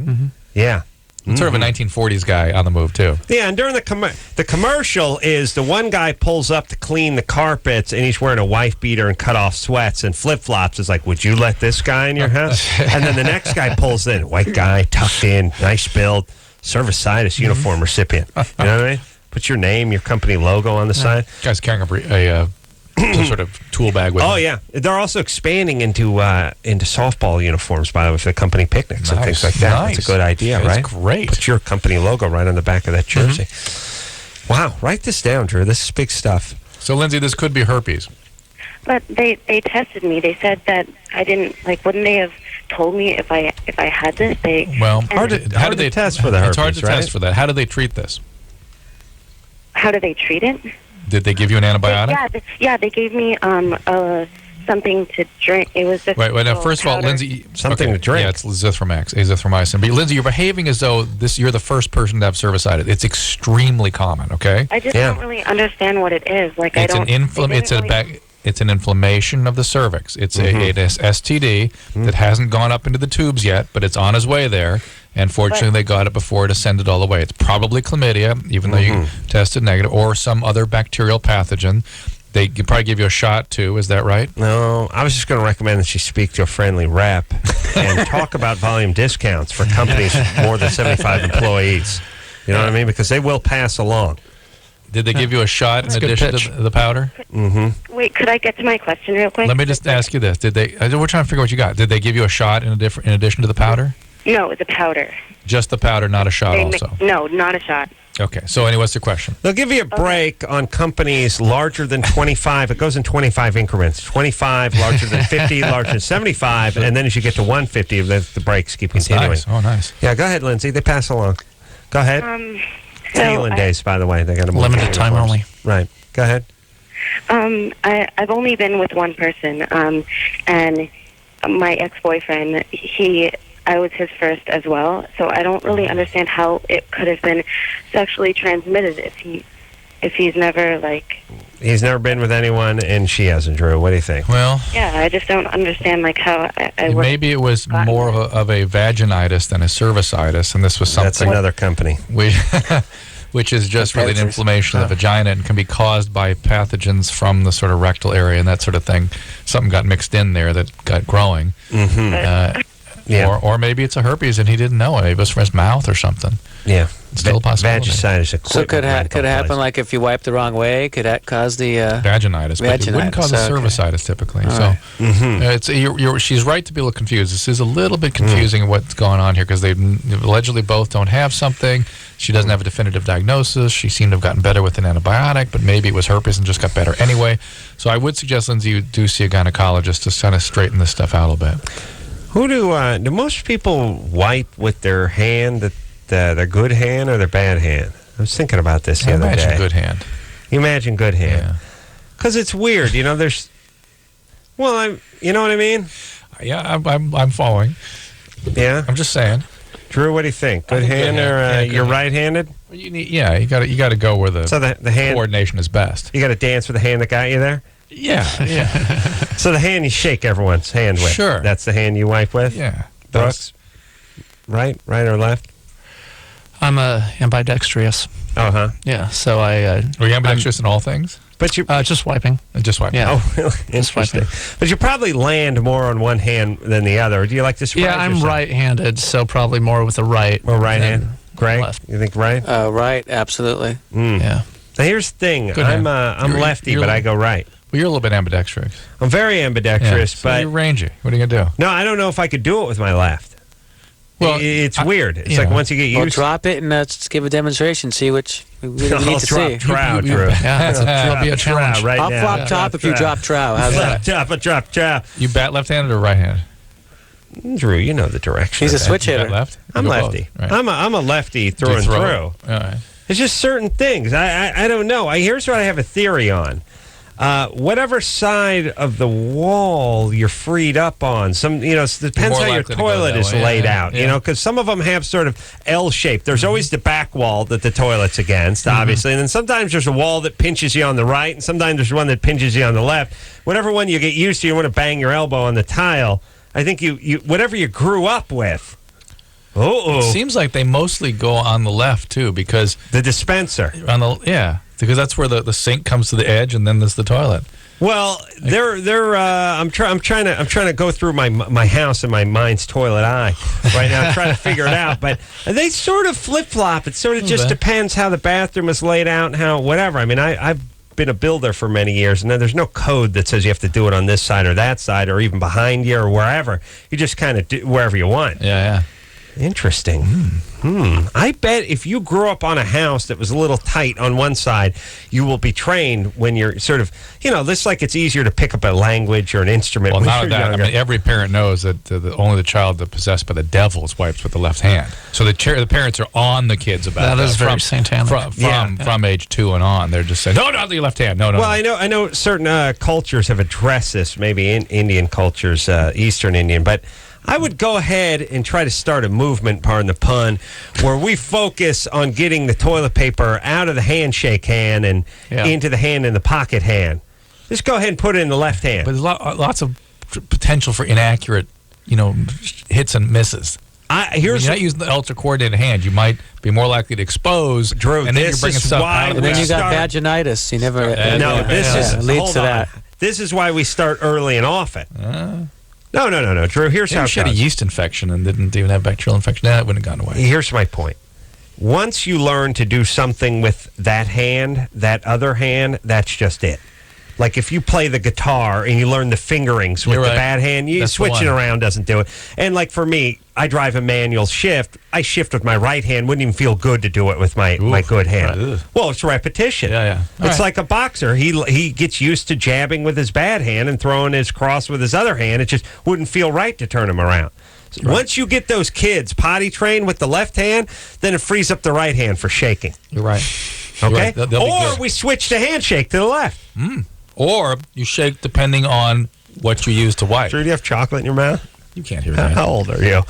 Speaker 3: Yeah.
Speaker 4: Sort of a 1940s guy on the move, too.
Speaker 3: Yeah, and during the commercial is the one guy pulls up to clean the carpets, and he's wearing a wife beater and cut-off sweats and flip-flops. Is like, would you let this guy in your house? And then the next guy pulls in, white guy, tucked in, nice build, Cervicitis uniform recipient. You know what I mean? Put your name, your company logo on the side.
Speaker 4: Guy's carrying a some sort of tool bag with them.
Speaker 3: Yeah. They're also expanding into softball uniforms, by the way, for the company picnics and things like that. That's a good idea, right?
Speaker 4: That's great.
Speaker 3: Put your company logo right on the back of that jersey. Wow. Write this down, Drew. This is big stuff.
Speaker 4: So, Lindsay, this could be herpes.
Speaker 13: But they tested me. They said that I didn't, like, wouldn't they have told me if I had this?
Speaker 4: Well,
Speaker 3: how do they test for the herpes?
Speaker 4: It's hard to test for that. How do they treat this?
Speaker 13: How do they treat it?
Speaker 4: Did they give you an antibiotic?
Speaker 13: They gave me something to drink. It was just
Speaker 4: wait. Now, first of all, Lindsay,
Speaker 3: something to drink.
Speaker 4: Yeah, it's azithromycin. But Lindsay, you're behaving as though you're the first person to have cervicitis. It's extremely common. Okay.
Speaker 13: I just don't really understand what it is. Like,
Speaker 4: it's It's an inflammation of the cervix. It's an STD that hasn't gone up into the tubes yet, but it's on its way there. And fortunately, they got it before it ascended all the way. It's probably chlamydia, even though you tested negative, or some other bacterial pathogen. They could probably give you a shot, too. Is that right?
Speaker 3: No, I was just going to recommend that she speak to a friendly rep and talk about volume discounts for companies with more than 75 employees. You know what I mean? Because they will pass along.
Speaker 4: Did they give you a shot in addition to the powder?
Speaker 13: Wait, could I get to my question real quick?
Speaker 4: Let me just ask you this. We're trying to figure out what you got. Did they give you a shot in addition to the powder?
Speaker 13: No, the powder.
Speaker 4: Just the powder, not a shot also?
Speaker 13: No, not a shot.
Speaker 4: Okay. So, anyway, what's the question?
Speaker 3: They'll give you a break on companies larger than 25. It goes in 25 increments. 25, larger than 50, larger than 75. And then as you get to 150, the breaks keep continuing.
Speaker 4: Nice. Oh, nice.
Speaker 3: Yeah, go ahead, Lindsay. They pass along. Go ahead. Healing days, by the way. They got
Speaker 6: limited time only.
Speaker 3: Right. Go ahead.
Speaker 13: I've only been with one person, and my ex-boyfriend, I was his first as well, so I don't really understand how it could have been sexually transmitted if he's never, like...
Speaker 3: He's never been with anyone, and she hasn't, Drew. What do you think?
Speaker 4: Well...
Speaker 13: Yeah, I just don't understand, like, how I
Speaker 4: maybe it was more of a vaginitis than a cervicitis, and this was something...
Speaker 3: That's another company.
Speaker 4: Which is just really an inflammation of the vagina and can be caused by pathogens from the sort of rectal area and that sort of thing. Something got mixed in there that got growing.
Speaker 3: Yeah.
Speaker 4: Or maybe it's a herpes and he didn't know it. Maybe it was from his mouth or something.
Speaker 3: Yeah.
Speaker 4: Still a possibility.
Speaker 3: Vagicitis.
Speaker 5: So could it happen like if you wipe the wrong way? Could that cause the
Speaker 4: vaginitis? But it wouldn't cause a cervicitis typically. She's right to be a little confused. This is a little bit confusing what's going on here because they allegedly both don't have something. She doesn't have a definitive diagnosis. She seemed to have gotten better with an antibiotic, but maybe it was herpes and just got better anyway. So I would suggest, Lindsay, you do see a gynecologist to kind of straighten this stuff out a little bit.
Speaker 3: Who do most people wipe with their hand, their good hand or their bad hand? I was thinking about this the other day.
Speaker 4: Imagine good hand.
Speaker 3: You imagine good hand. Because it's weird, you know, you know what I mean?
Speaker 4: Yeah, I'm following.
Speaker 3: Yeah?
Speaker 4: I'm just saying.
Speaker 3: Drew, what do you think? Good hand or you're right-handed?
Speaker 4: Well, you got to go where the hand coordination is best.
Speaker 3: You got to dance with the hand that got you there?
Speaker 4: Yeah.
Speaker 3: So the hand you shake everyone's hand with.
Speaker 4: Sure.
Speaker 3: That's the hand you wipe with?
Speaker 4: Yeah.
Speaker 3: Brooks? Right or left?
Speaker 6: I'm ambidextrous.
Speaker 3: Uh-huh.
Speaker 6: Yeah, so
Speaker 4: Are you ambidextrous in all things?
Speaker 3: But you
Speaker 6: just wiping.
Speaker 4: Just wiping.
Speaker 6: Yeah.
Speaker 3: Oh, really? Interesting. But you probably land more on one hand than the other. Or do you like to surprise
Speaker 6: I'm
Speaker 3: yourself?
Speaker 6: right-handed, so probably more with the right.
Speaker 3: Or right hand? Greg,
Speaker 6: left.
Speaker 3: you think right?
Speaker 5: Right, absolutely.
Speaker 6: Yeah.
Speaker 3: Now here's the thing.
Speaker 4: Good
Speaker 3: I'm
Speaker 4: hand.
Speaker 3: lefty, but I go right.
Speaker 4: Well, you're a little bit ambidextrous.
Speaker 3: I'm very ambidextrous,
Speaker 4: so
Speaker 3: but
Speaker 4: you're rangy. What are you gonna do?
Speaker 3: No, I don't know if I could do it with my left.
Speaker 4: Well,
Speaker 3: it's weird. It's like once you get used.
Speaker 5: Well, drop it and let's give a demonstration. See which we need to see.
Speaker 3: Trow, Drew.
Speaker 6: That'll be a challenge.
Speaker 3: Right
Speaker 5: I'll
Speaker 3: now.
Speaker 5: flop top if you drop trow. How's that?
Speaker 3: Drop trow.
Speaker 4: You bat left-handed or right-handed?
Speaker 3: Drew, you know the direction.
Speaker 5: He's a
Speaker 3: of that.
Speaker 5: switch hitter.
Speaker 4: Left?
Speaker 3: I'm lefty.
Speaker 4: Right.
Speaker 3: I'm a lefty through and
Speaker 4: throw.
Speaker 3: through.
Speaker 4: All right.
Speaker 3: It's just certain things. I don't know. Here's what I have a theory on. Whatever side of the wall you're freed up on, it depends how your toilet is laid out, you know, because some of them have sort of L shape. There's always the back wall that the toilet's against, obviously, and then sometimes there's a wall that pinches you on the right, and sometimes there's one that pinches you on the left. Whatever one you get used to, you want to bang your elbow on the tile. I think you whatever you grew up with.
Speaker 4: It seems like they mostly go on the left too, because
Speaker 3: the dispenser
Speaker 4: because that's where the sink comes to the edge, and then there's the toilet.
Speaker 3: Well, I'm trying to go through my house and my mind's toilet eye right now, trying to figure it out. But they sort of flip flop. It sort of just depends how the bathroom is laid out and how whatever. I mean, I've been a builder for many years, and there's no code that says you have to do it on this side or that side or even behind you or wherever. You just kind of do wherever you want.
Speaker 4: Yeah.
Speaker 3: Interesting. I bet if you grew up on a house that was a little tight on one side, you will be trained when you're sort of, this like it's easier to pick up a language or an instrument.
Speaker 4: Well,
Speaker 3: when
Speaker 4: not
Speaker 3: you're
Speaker 4: that.
Speaker 3: younger.
Speaker 4: I mean, every parent knows that only the child that possessed by the devil is wipes with the left hand. So the parents are on the kids about
Speaker 6: that. That is very satanic.
Speaker 4: From age 2 and on, they're just saying, no, not your left hand. No.
Speaker 3: Well, I know certain cultures have addressed this, maybe in Indian cultures, Eastern Indian, but I would go ahead and try to start a movement, pardon the pun, where we focus on getting the toilet paper out of the handshake hand and into the hand in the pocket hand. Just go ahead and put it in the left hand.
Speaker 4: But there's lots of potential for inaccurate, hits and misses. You're not using the ultra-coordinated hand. You might be more likely to expose.
Speaker 3: Drew,
Speaker 4: and then you're bringing stuff out of
Speaker 5: and then you got vaginitis. You never. Leads to that.
Speaker 3: This is why we start early and often. No, Drew, here's how it
Speaker 4: she had a yeast infection and didn't even have bacterial infection. That wouldn't have gone away.
Speaker 3: Here's my point. Once you learn to do something with that hand, that other hand, that's just it. Like if you play the guitar and you learn the fingerings with the bad hand, switching around doesn't do it. And like for me, I drive a manual shift. I shift with my right hand. Wouldn't even feel good to do it with my good hand. Well, it's repetition. It's like a boxer. He gets used to jabbing with his bad hand and throwing his cross with his other hand. It just wouldn't feel right to turn him around. Once you get those kids potty trained with the left hand, then it frees up the right hand for shaking.
Speaker 4: You're right.
Speaker 3: Okay?
Speaker 4: You're right.
Speaker 3: Or we switch the handshake to the left.
Speaker 4: Or you shake depending on what you use to wipe.
Speaker 3: Drew, do you have chocolate in your mouth?
Speaker 4: You can't hear that.
Speaker 3: How old are you?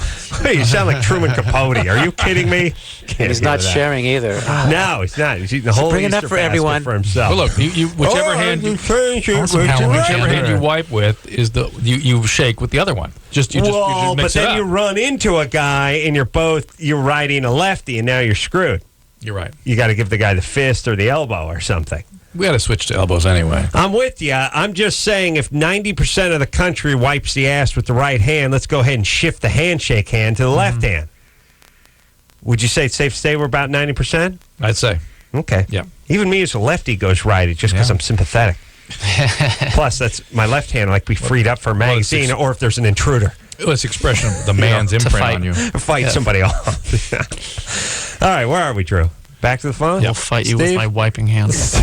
Speaker 3: You sound like Truman Capote. Are you kidding me?
Speaker 5: He's not sharing either.
Speaker 3: No, he's not. He's eating the whole
Speaker 5: bringing
Speaker 3: Easter
Speaker 5: that for
Speaker 3: basket
Speaker 5: everyone.
Speaker 3: for himself.
Speaker 4: Well, look, whichever hand you wipe with is you shake with the other one. You just mix
Speaker 3: but then
Speaker 4: it up.
Speaker 3: you run into a guy and you're riding a lefty and now you're screwed.
Speaker 4: You're right.
Speaker 3: You got to give the guy the fist or the elbow or something.
Speaker 4: We got to switch to elbows anyway.
Speaker 3: I'm with you. I'm just saying if 90% of the country wipes the ass with the right hand, let's go ahead and shift the handshake hand to the left hand. Would you say it's safe to say we're about 90%?
Speaker 4: I'd say.
Speaker 3: Okay.
Speaker 4: Yeah.
Speaker 3: Even me as a lefty goes righty just because I'm sympathetic. Plus, that's my left hand like be freed up for a magazine or if there's an intruder.
Speaker 4: It's expression of the man's imprint on you.
Speaker 3: Fight somebody off. All right, where are we, Drew? Back to the phone?
Speaker 6: I'll fight you with my wiping hands.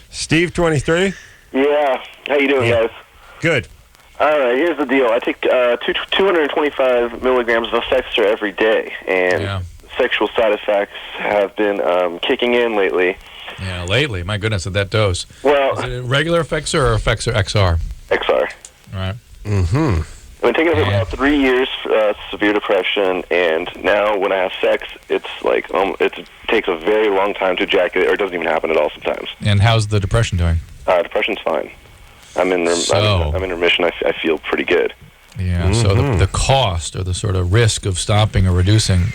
Speaker 3: Steve, 23?
Speaker 14: Yeah. How you doing, guys?
Speaker 3: Good.
Speaker 14: All right, here's the deal. I take 225 milligrams of Effexor every day, and sexual side effects have been kicking in lately.
Speaker 4: Yeah, lately. My goodness, at that dose.
Speaker 14: Well,
Speaker 4: is it a regular Effexor or Effexor XR?
Speaker 14: XR.
Speaker 4: All right.
Speaker 3: Mm-hmm.
Speaker 14: I've been taking it for about 3 years for severe depression, and now when I have sex, it's like it takes a very long time to ejaculate, or it doesn't even happen at all sometimes.
Speaker 4: And how's the depression doing?
Speaker 14: Depression's fine. I'm in remission. I feel pretty good.
Speaker 4: Yeah. So the cost or the sort of risk of stopping or reducing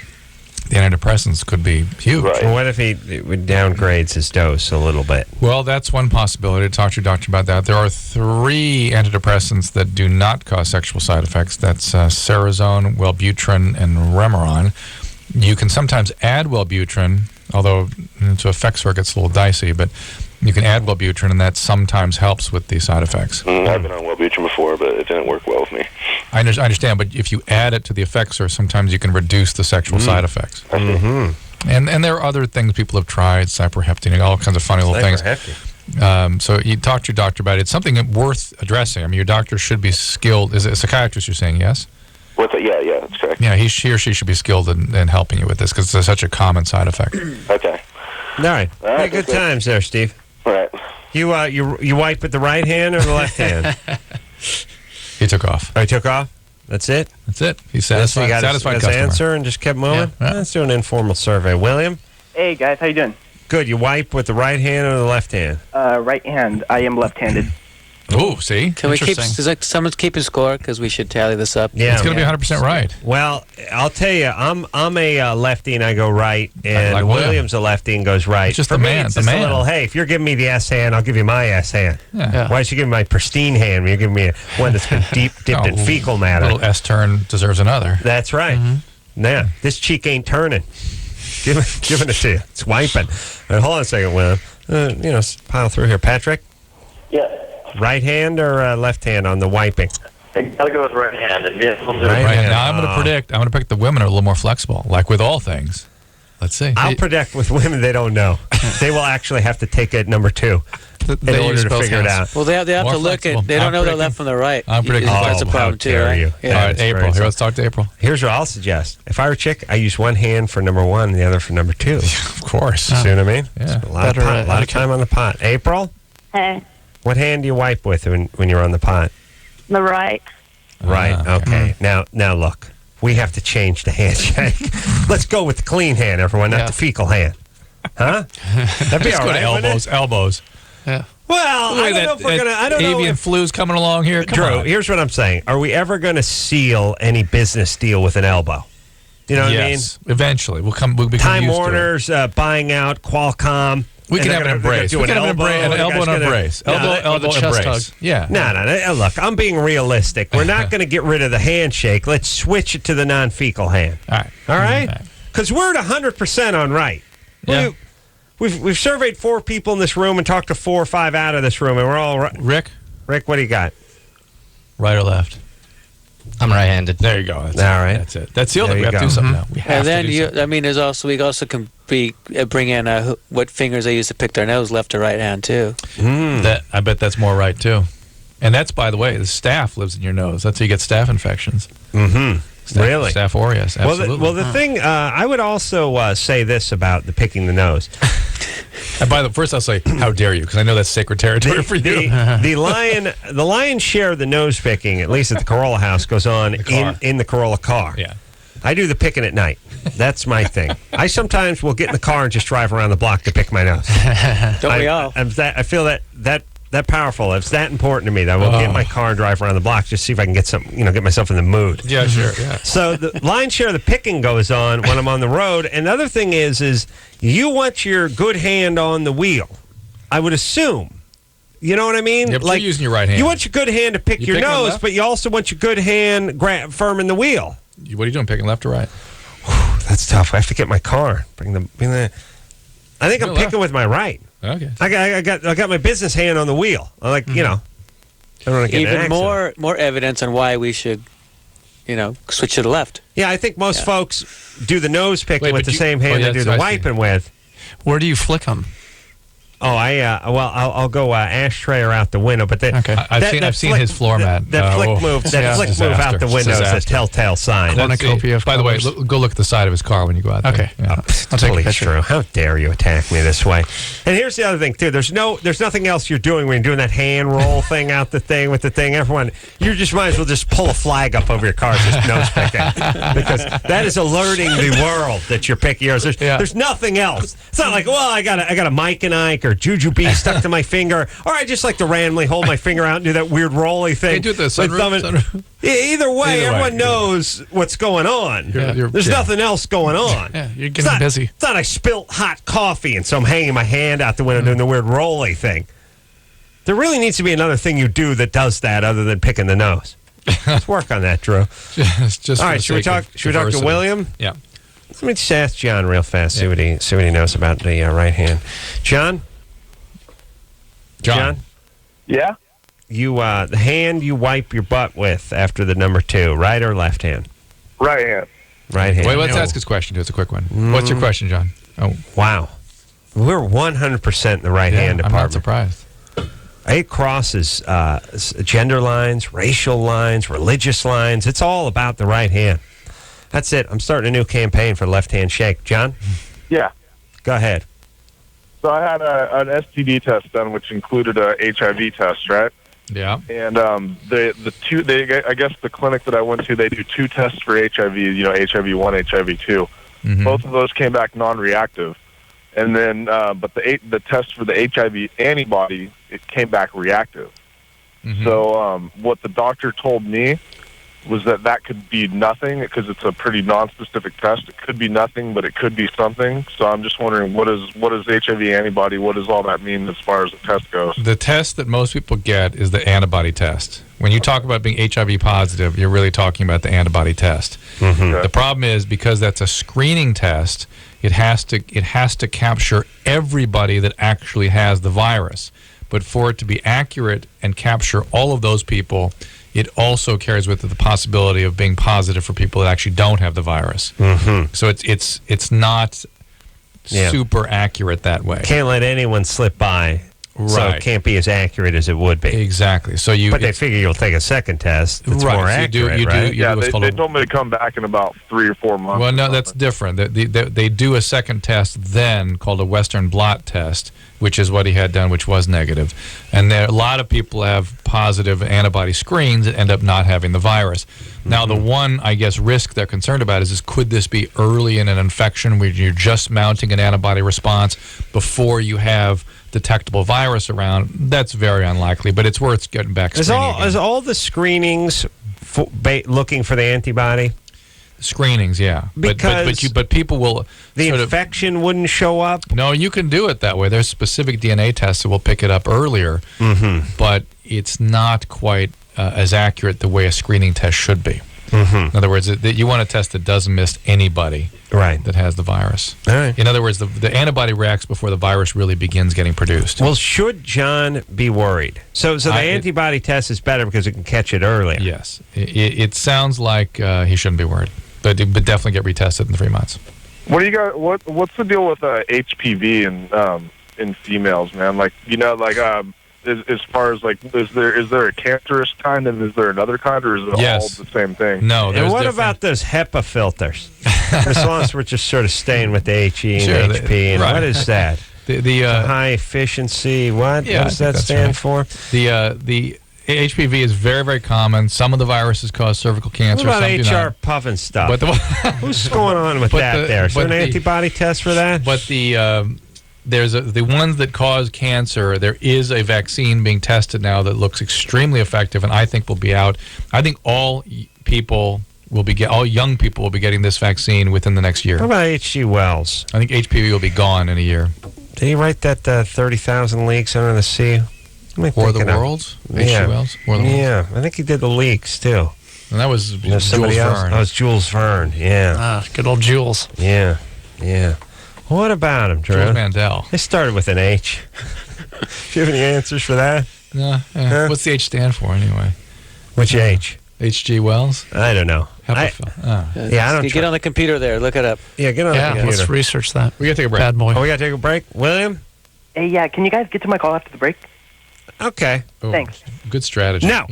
Speaker 4: the antidepressants could be huge.
Speaker 3: Right. Well, what if he downgrades his dose a little bit?
Speaker 4: Well, that's one possibility. Talk to your doctor about that. There are 3 antidepressants that do not cause sexual side effects. That's Cerazone, Wellbutrin, and Remeron. You can sometimes add Wellbutrin, although to Effexor it gets a little dicey, but you can add Wellbutrin, and that sometimes helps with the side effects.
Speaker 14: I've been on Wellbutrin before, but it didn't work well with me.
Speaker 4: I understand, but if you add it to the Effexor, sometimes you can reduce the sexual side effects. And there are other things people have tried, cyproheptine, all kinds of funny little things. So you talk to your doctor about it. It's something worth addressing. I mean, your doctor should be skilled. Is it a psychiatrist you're saying, yes?
Speaker 14: Yeah, that's correct.
Speaker 4: Yeah, he or she should be skilled in helping you with this because it's such a common side effect.
Speaker 14: Okay.
Speaker 3: All right. Hey, good times there, Steve.
Speaker 14: All right.
Speaker 3: You wipe with the right hand or the left hand?
Speaker 4: He took off.
Speaker 3: Oh, he took off? That's it?
Speaker 4: That's it. He's satisfied.
Speaker 3: He got
Speaker 4: satisfied
Speaker 3: his
Speaker 4: customer.
Speaker 3: answer and just kept moving?
Speaker 4: Yeah.
Speaker 3: Let's do an informal survey. William?
Speaker 15: Hey, guys. How you doing?
Speaker 3: Good. You wipe with the right hand or the left hand?
Speaker 15: Right hand. I am left-handed.
Speaker 4: Oh, see?
Speaker 5: Can we keep? Is someone keeping score? Because we should tally this up.
Speaker 3: Yeah,
Speaker 4: it's going to be 100% right.
Speaker 3: Well, I'll tell you, I'm a lefty and I go right, and
Speaker 4: like
Speaker 3: William's a lefty and goes right.
Speaker 4: It's just
Speaker 3: For
Speaker 4: the
Speaker 3: me,
Speaker 4: man.
Speaker 3: it's
Speaker 4: The
Speaker 3: just
Speaker 4: man.
Speaker 3: a little, hey, if you're giving me the S hand, I'll give you my S hand.
Speaker 4: Yeah.
Speaker 3: Why don't you give me my pristine hand when you're giving me one that's been dipped in fecal matter?
Speaker 4: A little S turn deserves another.
Speaker 3: That's right. Now, this cheek ain't turning. Giving it to you. It's wiping. Hold on a second, William. Pile through here. Patrick?
Speaker 14: Yeah.
Speaker 3: Right hand or left hand on the wiping?
Speaker 16: I gotta go with right-handed. Yeah,
Speaker 4: Right. Now I'm going to predict the women are a little more flexible, like with all things. Let's see.
Speaker 3: I'll predict with women they don't know. They will actually have to take it number 2 in order to figure it out.
Speaker 5: Well, they have to look at. They don't know their left from their right.
Speaker 4: I'm predicting.
Speaker 5: That's a problem too, right?
Speaker 3: You.
Speaker 5: Yeah.
Speaker 4: All right, April. Here, let's talk to April.
Speaker 3: Here's what I'll suggest. If I were a chick, I use one hand for number 1 and the other for number 2.
Speaker 4: Of course.
Speaker 3: See what I mean?
Speaker 4: Yeah.
Speaker 3: A lot of time on the pot. April?
Speaker 10: Hey,
Speaker 3: What hand do you wipe with when you're on the pot?
Speaker 10: the right.
Speaker 3: Right. Okay. Now look. We have to change the handshake. Let's go with the clean hand, everyone, not the fecal hand. Huh? That'd be
Speaker 4: Let's
Speaker 3: all
Speaker 4: go
Speaker 3: right.
Speaker 4: to elbows.
Speaker 6: Yeah.
Speaker 3: Well, I don't know if we're gonna. I don't know
Speaker 4: avian
Speaker 3: if
Speaker 4: flu's coming along here. Come
Speaker 3: Drew,
Speaker 4: on.
Speaker 3: here's what I'm saying. Are we ever going to seal any business deal with an elbow? You know what I mean?
Speaker 4: Yes. Eventually, we'll become
Speaker 3: Time
Speaker 4: used
Speaker 3: Warner's buying out Qualcomm.
Speaker 4: We can have an embrace. We can have an elbow and embrace. Elbow
Speaker 6: chest
Speaker 4: embrace.
Speaker 6: hug.
Speaker 4: Yeah.
Speaker 3: No. Look, I'm being realistic. We're not going to get rid of the handshake. Let's switch it to the non-fecal hand.
Speaker 4: All right.
Speaker 3: All right? Because we're at 100% on right.
Speaker 4: Yeah.
Speaker 3: We've surveyed 4 people in this room and talked to 4 or 5 out of this room, and we're all right.
Speaker 4: Rick,
Speaker 3: what do you got?
Speaker 4: right or left?
Speaker 6: I'm right-handed.
Speaker 4: There you go. That's
Speaker 3: all right.
Speaker 4: That's it. That's the other.
Speaker 3: There
Speaker 4: We
Speaker 3: you
Speaker 4: have to
Speaker 3: go.
Speaker 4: do something now. We have
Speaker 5: And then
Speaker 4: to do something.
Speaker 5: I mean, we also can bring in what fingers they use to pick their nose, left or right hand too.
Speaker 4: That I bet that's more right too. And that's, by the way, the staph lives in your nose. That's how you get staph infections.
Speaker 3: Mm-hmm.
Speaker 4: Staph aureus. Absolutely.
Speaker 3: Well, the thing, I would also say this about the picking the nose.
Speaker 4: And by the way, first I'll say, how dare you? Because I know that's sacred territory for you.
Speaker 3: The lion's share of the nose picking, at least at the Corolla house, goes on in the Corolla car.
Speaker 4: Yeah.
Speaker 3: I do the picking at night. That's my thing. I sometimes will get in the car and just drive around the block to pick my nose.
Speaker 5: Don't we all?
Speaker 3: I feel that powerful. It's that important to me that I will get in my car and drive around the block just to see if I can get get myself in the mood.
Speaker 4: Yeah, sure. Yeah.
Speaker 3: So the lion's share of the picking goes on when I'm on the road. And the other thing is you want your good hand on the wheel. I would assume. You know what I mean?
Speaker 4: Yeah, but you're using your right hand.
Speaker 3: You want your good hand to pick your
Speaker 4: pick one
Speaker 3: nose,
Speaker 4: left?
Speaker 3: but you also want your good hand firm in the wheel.
Speaker 4: What are you doing, picking left or right?
Speaker 3: That's tough. I have to get my car. I think I'm picking with my right.
Speaker 4: Okay.
Speaker 3: I got my business hand on the wheel. I I don't want to get in an
Speaker 5: Even
Speaker 3: accident.
Speaker 5: more evidence on why we should, switch to the left.
Speaker 3: Yeah, I think most folks do the nose picking
Speaker 4: Wait,
Speaker 3: with
Speaker 4: but
Speaker 3: the same hand they do the wiping with.
Speaker 6: Where do you flick them?
Speaker 3: Oh, I'll go ashtray or out the window, but
Speaker 4: I've seen his floor mat.
Speaker 3: That flick move out the window is a telltale sign.
Speaker 4: By the way, go look at the side of his car when you go out there.
Speaker 6: Okay.
Speaker 4: Yeah.
Speaker 3: I'll take a picture. How dare you attack me this way? And here's the other thing too. There's nothing else you're doing when you're doing that hand roll thing out the thing with the thing. Everyone, you just might as well just pull a flag up over your car, just nose picking, because that is alerting the world that you're picking yours. There's nothing else. It's not like, well, I got a Mike and Ike or Juju B stuck to my finger, or I just like to randomly hold my finger out and do that weird rolly thing.
Speaker 4: Hey, do the sunroof.
Speaker 3: Either way, everyone knows what's going on. There's nothing else going on.
Speaker 6: Yeah, you're getting busy.
Speaker 3: It's not I spilt hot coffee and so I'm hanging my hand out the window doing the weird rolly thing. There really needs to be another thing you do that does that other than picking the nose. Let's work on that, Drew.
Speaker 4: Just
Speaker 3: all right, should we talk to William?
Speaker 4: Yeah.
Speaker 3: Let me just ask John real fast, see what he knows about the right hand. John?
Speaker 16: Yeah?
Speaker 3: You the hand you wipe your butt with after the number 2, right or left hand?
Speaker 16: Right hand.
Speaker 3: Right hand.
Speaker 4: Wait, let's ask his question. It's a quick one. What's your question, John? Oh,
Speaker 3: wow. We're 100% in the right hand department.
Speaker 4: I'm not surprised.
Speaker 3: It crosses gender lines, racial lines, religious lines. It's all about the right hand. That's it. I'm starting a new campaign for left hand shake. John?
Speaker 16: Yeah.
Speaker 3: Go ahead.
Speaker 16: So I had an STD test done, which included a HIV test, right?
Speaker 4: Yeah.
Speaker 16: And I guess the clinic that I went to, they do 2 tests for HIV, HIV 1, HIV 2.
Speaker 4: Mm-hmm.
Speaker 16: Both of those came back non-reactive. And then, but the test for the HIV antibody, it came back reactive.
Speaker 4: Mm-hmm.
Speaker 16: So what the doctor told me was that could be nothing, because it's a pretty non-specific test. It could be nothing, but it could be something. So I'm just wondering, what is HIV antibody? What does all that mean as far as the test goes?
Speaker 4: The test that most people get is the antibody test. When you talk about being HIV positive, you're really talking about the antibody test.
Speaker 3: Mm-hmm.
Speaker 16: Okay.
Speaker 4: The problem is, because that's a screening test, it has to capture everybody that actually has the virus. But for it to be accurate and capture all of those people, it also carries with it the possibility of being positive for people that actually don't have the virus.
Speaker 3: Mm-hmm.
Speaker 4: So it's not super accurate that way.
Speaker 3: Can't let anyone slip by.
Speaker 4: Right.
Speaker 3: So it can't be as accurate as it would be.
Speaker 4: Exactly. So
Speaker 3: but they figure you'll take a second test that's
Speaker 4: right.
Speaker 3: more
Speaker 4: So
Speaker 3: accurate,
Speaker 4: you do
Speaker 16: Yeah,
Speaker 4: what's called
Speaker 16: they normally come back in about 3 or 4 months.
Speaker 4: Well, no, that's different. They do a second test then called a Western blot test, which is what he had done, which was negative. And a lot of people have positive antibody screens that end up not having the virus. Now, the one, I guess, risk they're concerned about is could this be early in an infection where you're just mounting an antibody response before you have detectable virus around? That's very unlikely, but it's worth getting back screening.
Speaker 3: Is all the screenings looking for the antibody?
Speaker 4: Screenings, yeah. But people will...
Speaker 3: The infection wouldn't show up?
Speaker 4: No, you can do it that way. There's specific DNA tests that will pick it up earlier, but it's not quite as accurate the way a screening test should be. In other words, you want a test that doesn't miss anybody that has the virus.
Speaker 3: All right.
Speaker 4: In other words, the antibody reacts before the virus really begins getting produced.
Speaker 3: Well, should John be worried? So the antibody test is better because it can catch it earlier.
Speaker 4: Yes. It sounds like he shouldn't be worried, but definitely get retested in 3 months.
Speaker 16: What do you got? What's the deal with HPV in females, man? Like, as far as like, is there a cancerous kind and is there another kind, or is it all the same thing?
Speaker 4: No.
Speaker 3: And what about those HEPA filters? As long as we're just sort of staying with the HE and HP, and what is that?
Speaker 4: The
Speaker 3: high efficiency. What?
Speaker 4: Yeah,
Speaker 3: what does that stand for?
Speaker 4: The HPV is very, very common. Some of the viruses cause cervical cancer.
Speaker 3: What about
Speaker 4: some
Speaker 3: HR puffing stuff?
Speaker 4: But
Speaker 3: who's going on with that there? Is there an antibody test for that?
Speaker 4: But there's the ones that cause cancer, there is a vaccine being tested now that looks extremely effective, and I think will be out. I think all young people will be getting this vaccine within the next year.
Speaker 3: What about H.G. Wells?
Speaker 4: I think HPV will be gone in a year.
Speaker 3: Did he write that 30,000 leaks under the sea?
Speaker 4: War of the Worlds? H.G. Wells?
Speaker 3: Yeah, I think he did the leaks too.
Speaker 4: And that was Jules
Speaker 3: somebody else?
Speaker 4: Verne.
Speaker 3: That was Jules Verne, yeah.
Speaker 6: Good old Jules.
Speaker 3: Yeah. What about him, Drew?
Speaker 4: Jules Mandel.
Speaker 3: They started with an H. Do you have any answers for that?
Speaker 4: No. What's the H stand for anyway?
Speaker 3: Which H?
Speaker 4: H.G. Wells?
Speaker 3: I don't know.
Speaker 5: I don't. Get on the computer there. Look it up.
Speaker 3: Yeah, get on the computer.
Speaker 6: Let's research that.
Speaker 4: We got to take a break.
Speaker 6: Bad boy.
Speaker 3: Oh, we got to take a break? William?
Speaker 15: Hey, yeah, can you guys get to my call after the break?
Speaker 3: Okay.
Speaker 15: Thanks.
Speaker 4: Good strategy.
Speaker 3: No,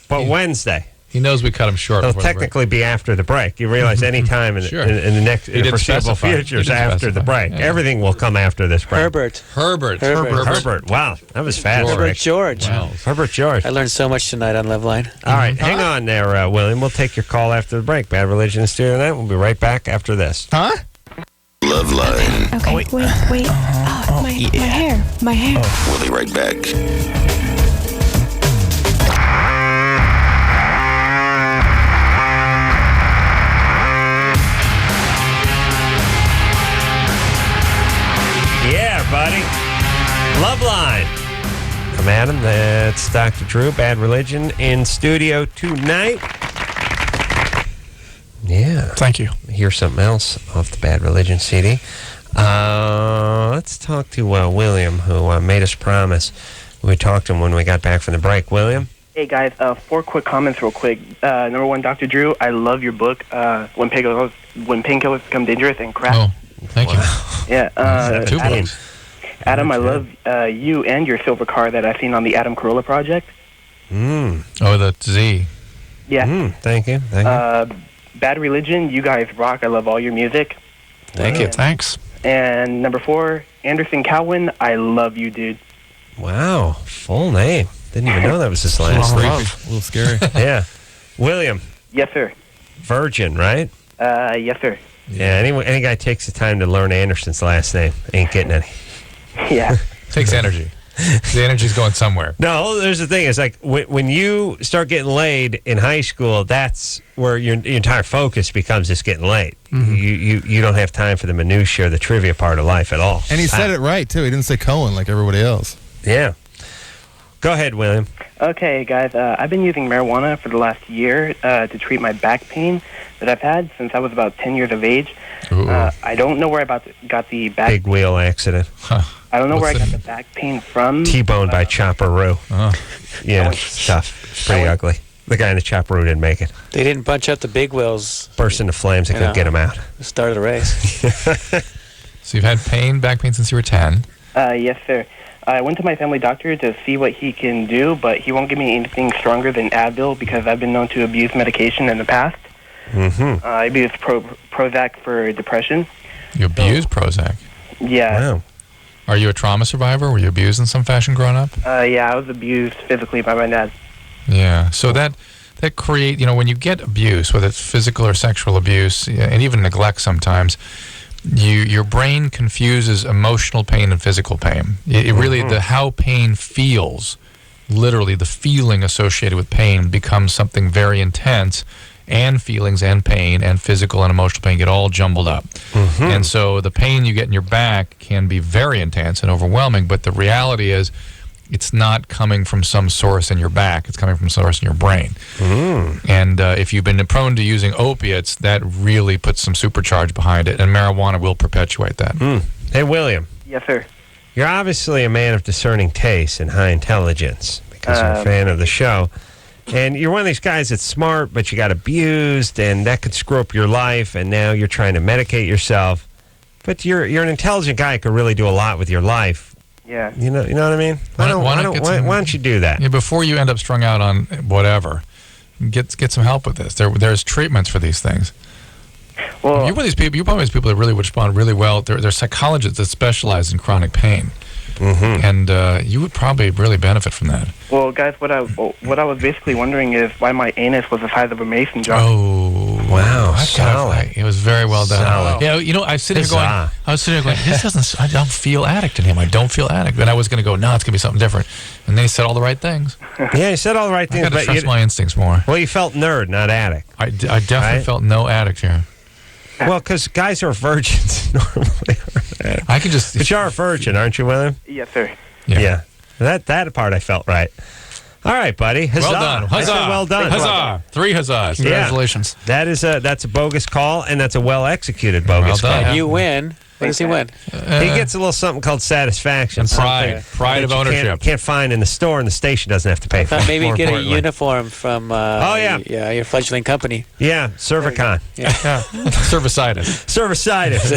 Speaker 3: but Wednesday.
Speaker 4: He knows we cut him short.
Speaker 3: It'll technically be after the break. You realize any time in the next foreseeable future is after the break.
Speaker 4: Yeah.
Speaker 3: Everything will come after this break.
Speaker 4: Herbert.
Speaker 3: Wow, that was fast.
Speaker 5: Herbert George.
Speaker 4: Wow.
Speaker 3: Herbert George.
Speaker 5: I learned so much tonight on LoveLine.
Speaker 3: All right, hang on there, William. We'll take your call after the break. Bad Religion in Studio tonight. We'll be right back after this.
Speaker 7: Huh?
Speaker 2: LoveLine.
Speaker 9: Okay, wait. My hair.
Speaker 2: We'll be right back.
Speaker 3: Yeah, buddy. LoveLine. I'm Adam. That's Dr. Drew. Bad Religion in studio tonight. Yeah.
Speaker 6: Thank you.
Speaker 3: Here's something else off the Bad Religion CD. Let's talk to William, who made us promise. We talked to him when we got back from the break. William?
Speaker 15: Hey, guys, 4 quick comments real quick. Number 1, Dr. Drew, I love your book, When Painkillers Become Dangerous, and crap.
Speaker 4: Oh, thank you.
Speaker 15: Yeah. Adam, I
Speaker 3: Good.
Speaker 15: love you and your silver car that I've seen on the Adam Carolla project.
Speaker 4: Oh, the Z.
Speaker 15: Yeah.
Speaker 3: Thank you.
Speaker 15: Bad Religion, you guys rock. I love all your music.
Speaker 6: Thank you. Thanks.
Speaker 15: And number 4, Anderson Cowan, I love you, dude.
Speaker 3: Wow. Full name. Didn't even know that was his last name.
Speaker 7: A little scary.
Speaker 3: Yeah. William.
Speaker 15: Yes, sir.
Speaker 3: Virgin, right?
Speaker 15: Yes, sir.
Speaker 3: Yeah, any guy takes the time to learn Anderson's last name ain't getting any.
Speaker 15: Yeah.
Speaker 4: Takes energy. The energy's going somewhere.
Speaker 3: No, there's the thing. It's like when you start getting laid in high school, that's where your entire focus becomes just getting laid. You don't have time for the minutiae or the trivia part of life at all.
Speaker 7: And he said it right, too. He didn't say Cohen like everybody else.
Speaker 3: Yeah. Go ahead, William.
Speaker 15: Okay, guys, I've been using marijuana for the last year to treat my back pain that I've had since I was about 10 years of age. I don't know where I got the back...
Speaker 3: Big wheel accident.
Speaker 15: I don't know where I got the back pain from.
Speaker 3: T-boned by Chopperoo. Yeah, it's tough. It's pretty ugly. The guy in the chopper who didn't make it.
Speaker 5: They didn't bunch up the big wheels.
Speaker 3: Burst into flames. They couldn't get him out.
Speaker 5: Start of the race.
Speaker 4: So you've had back pain since you were 10.
Speaker 15: Yes, sir. I went to my family doctor to see what he can do, but he won't give me anything stronger than Advil because I've been known to abuse medication in the past.
Speaker 3: Mm-hmm.
Speaker 15: I abused Prozac for depression.
Speaker 4: You abused Prozac?
Speaker 15: Yeah.
Speaker 3: Wow.
Speaker 4: Are you a trauma survivor? Were you abused in some fashion growing up?
Speaker 15: Yeah, I was abused physically by my dad.
Speaker 4: Yeah. So that create, when you get abuse, whether it's physical or sexual abuse, and even neglect sometimes, your brain confuses emotional pain and physical pain. It really, the how pain feels, literally the feeling associated with pain becomes something very intense, and feelings and pain and physical and emotional pain get all jumbled up.
Speaker 3: Mm-hmm.
Speaker 4: And so the pain you get in your back can be very intense and overwhelming, but the reality is it's not coming from some source in your back. It's coming from a source in your brain.
Speaker 3: Mm.
Speaker 4: And if you've been prone to using opiates, that really puts some supercharge behind it, and marijuana will perpetuate that.
Speaker 3: Mm. Hey, William.
Speaker 15: Yes, sir.
Speaker 3: You're obviously a man of discerning taste and high intelligence because you're a fan of the show. And you're one of these guys that's smart, but you got abused, and that could screw up your life, and now you're trying to medicate yourself. But you're an intelligent guy who could really do a lot with your life.
Speaker 15: Yeah.
Speaker 3: You know what I mean? Why don't you do that?
Speaker 4: Yeah, before you end up strung out on whatever, get some help with this. There's treatments for these things.
Speaker 15: Well,
Speaker 4: you're one of these people. You're probably these people that really would respond really well. They're psychologists that specialize in chronic pain, and you would probably really benefit from that.
Speaker 15: Well, guys, what I was basically wondering is why my anus was the size of a mason jar.
Speaker 4: Oh,
Speaker 3: wow, solid.
Speaker 4: It was very well done.
Speaker 3: Solid.
Speaker 4: Yeah, I was sitting here going, this doesn't. I don't feel addict in him. I don't feel addict. And I was going to go, no, it's going to be something different. And then he said all the right things.
Speaker 3: Yeah, he said all the right things.
Speaker 4: I got to trust my instincts more.
Speaker 3: Well, you felt nerd, not addict.
Speaker 4: I definitely felt no addict here.
Speaker 3: Well, because guys are virgins normally.
Speaker 4: I can just.
Speaker 3: But you're a virgin, aren't you, William?
Speaker 15: Yes, sir.
Speaker 3: Yeah. That part I felt right. All right, buddy. Huzzah.
Speaker 4: Well done. Huzzah.
Speaker 3: Well done.
Speaker 4: Huzzah. 3 huzzahs.
Speaker 6: Congratulations.
Speaker 3: Yeah. That's a bogus call, and that's a well-executed bogus call.
Speaker 5: And you win. What does he win?
Speaker 3: He gets a little something called satisfaction.
Speaker 4: And pride. Pride of ownership.
Speaker 3: Can't find in the store, and the station doesn't have to pay for it.
Speaker 5: Maybe get a uniform from your fledgling company.
Speaker 3: Yeah, Cervicon.
Speaker 5: Yeah.
Speaker 4: Servicitis.
Speaker 3: Servicitis.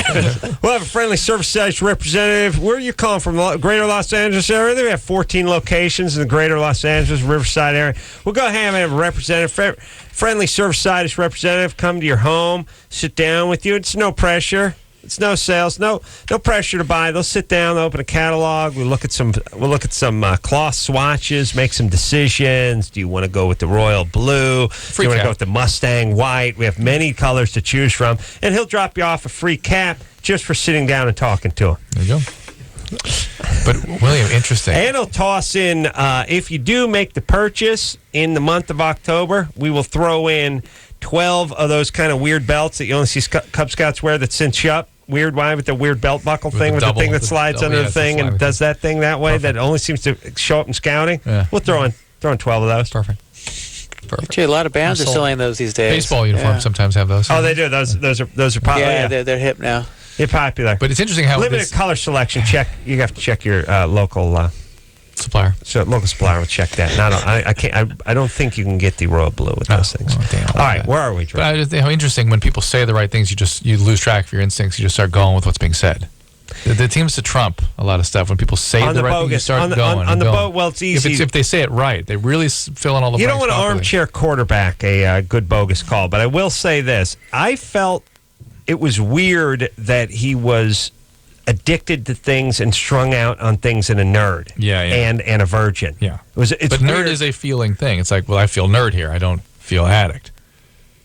Speaker 3: We'll have a friendly Servicitis representative. Where are you calling from? The greater Los Angeles area? We have 14 locations in the greater Los Angeles, Riverside area. We'll go ahead and have a representative, friendly Servicitis representative come to your home, sit down with you. It's no pressure. It's no sales, no pressure to buy. They'll sit down, they'll open a catalog. We'll look at some cloth swatches, make some decisions. Do you want to go with the royal blue? Do you want to go with the Mustang white? We have many colors to choose from, and he'll drop you off a free cap just for sitting down and talking to him.
Speaker 4: There you go. But William, interesting.
Speaker 3: And he'll toss in if you do make the purchase in the month of October, we will throw in 12 of those kind of weird belts that you only see Cub Scouts wear that cinch up. Weird why with the weird belt buckle thing, with the thing that slides under the thing and does that thing that way. That only seems to show up in scouting.
Speaker 4: Yeah.
Speaker 3: We'll throw in 12 of those.
Speaker 4: Perfect.
Speaker 5: Actually, a lot of bands are selling those these days.
Speaker 4: Baseball uniforms sometimes have those.
Speaker 3: Oh, they do. Those are popular.
Speaker 5: Yeah, they're hip now.
Speaker 3: They're popular.
Speaker 4: But it's interesting how
Speaker 3: limited color selection. You have to check your local
Speaker 4: supplier.
Speaker 3: So local supplier will check that. And I don't think you can get the royal blue with those things. All right, where are we, Drew?
Speaker 4: But I just think how interesting when people say the right things, you lose track of your instincts. You just start going with what's being said. It seems to trump a lot of stuff when people say the right thing. You start going
Speaker 3: on the boat. Well, it's easy
Speaker 4: if they say it right. They really fill in all the.
Speaker 3: You don't want to armchair quarterback a good bogus call, but I will say this: I felt it was weird that he was addicted to things and strung out on things and a nerd. And a virgin.
Speaker 4: Yeah.
Speaker 3: But
Speaker 4: nerd is a feeling thing. It's like, well, I feel nerd here. I don't feel addict.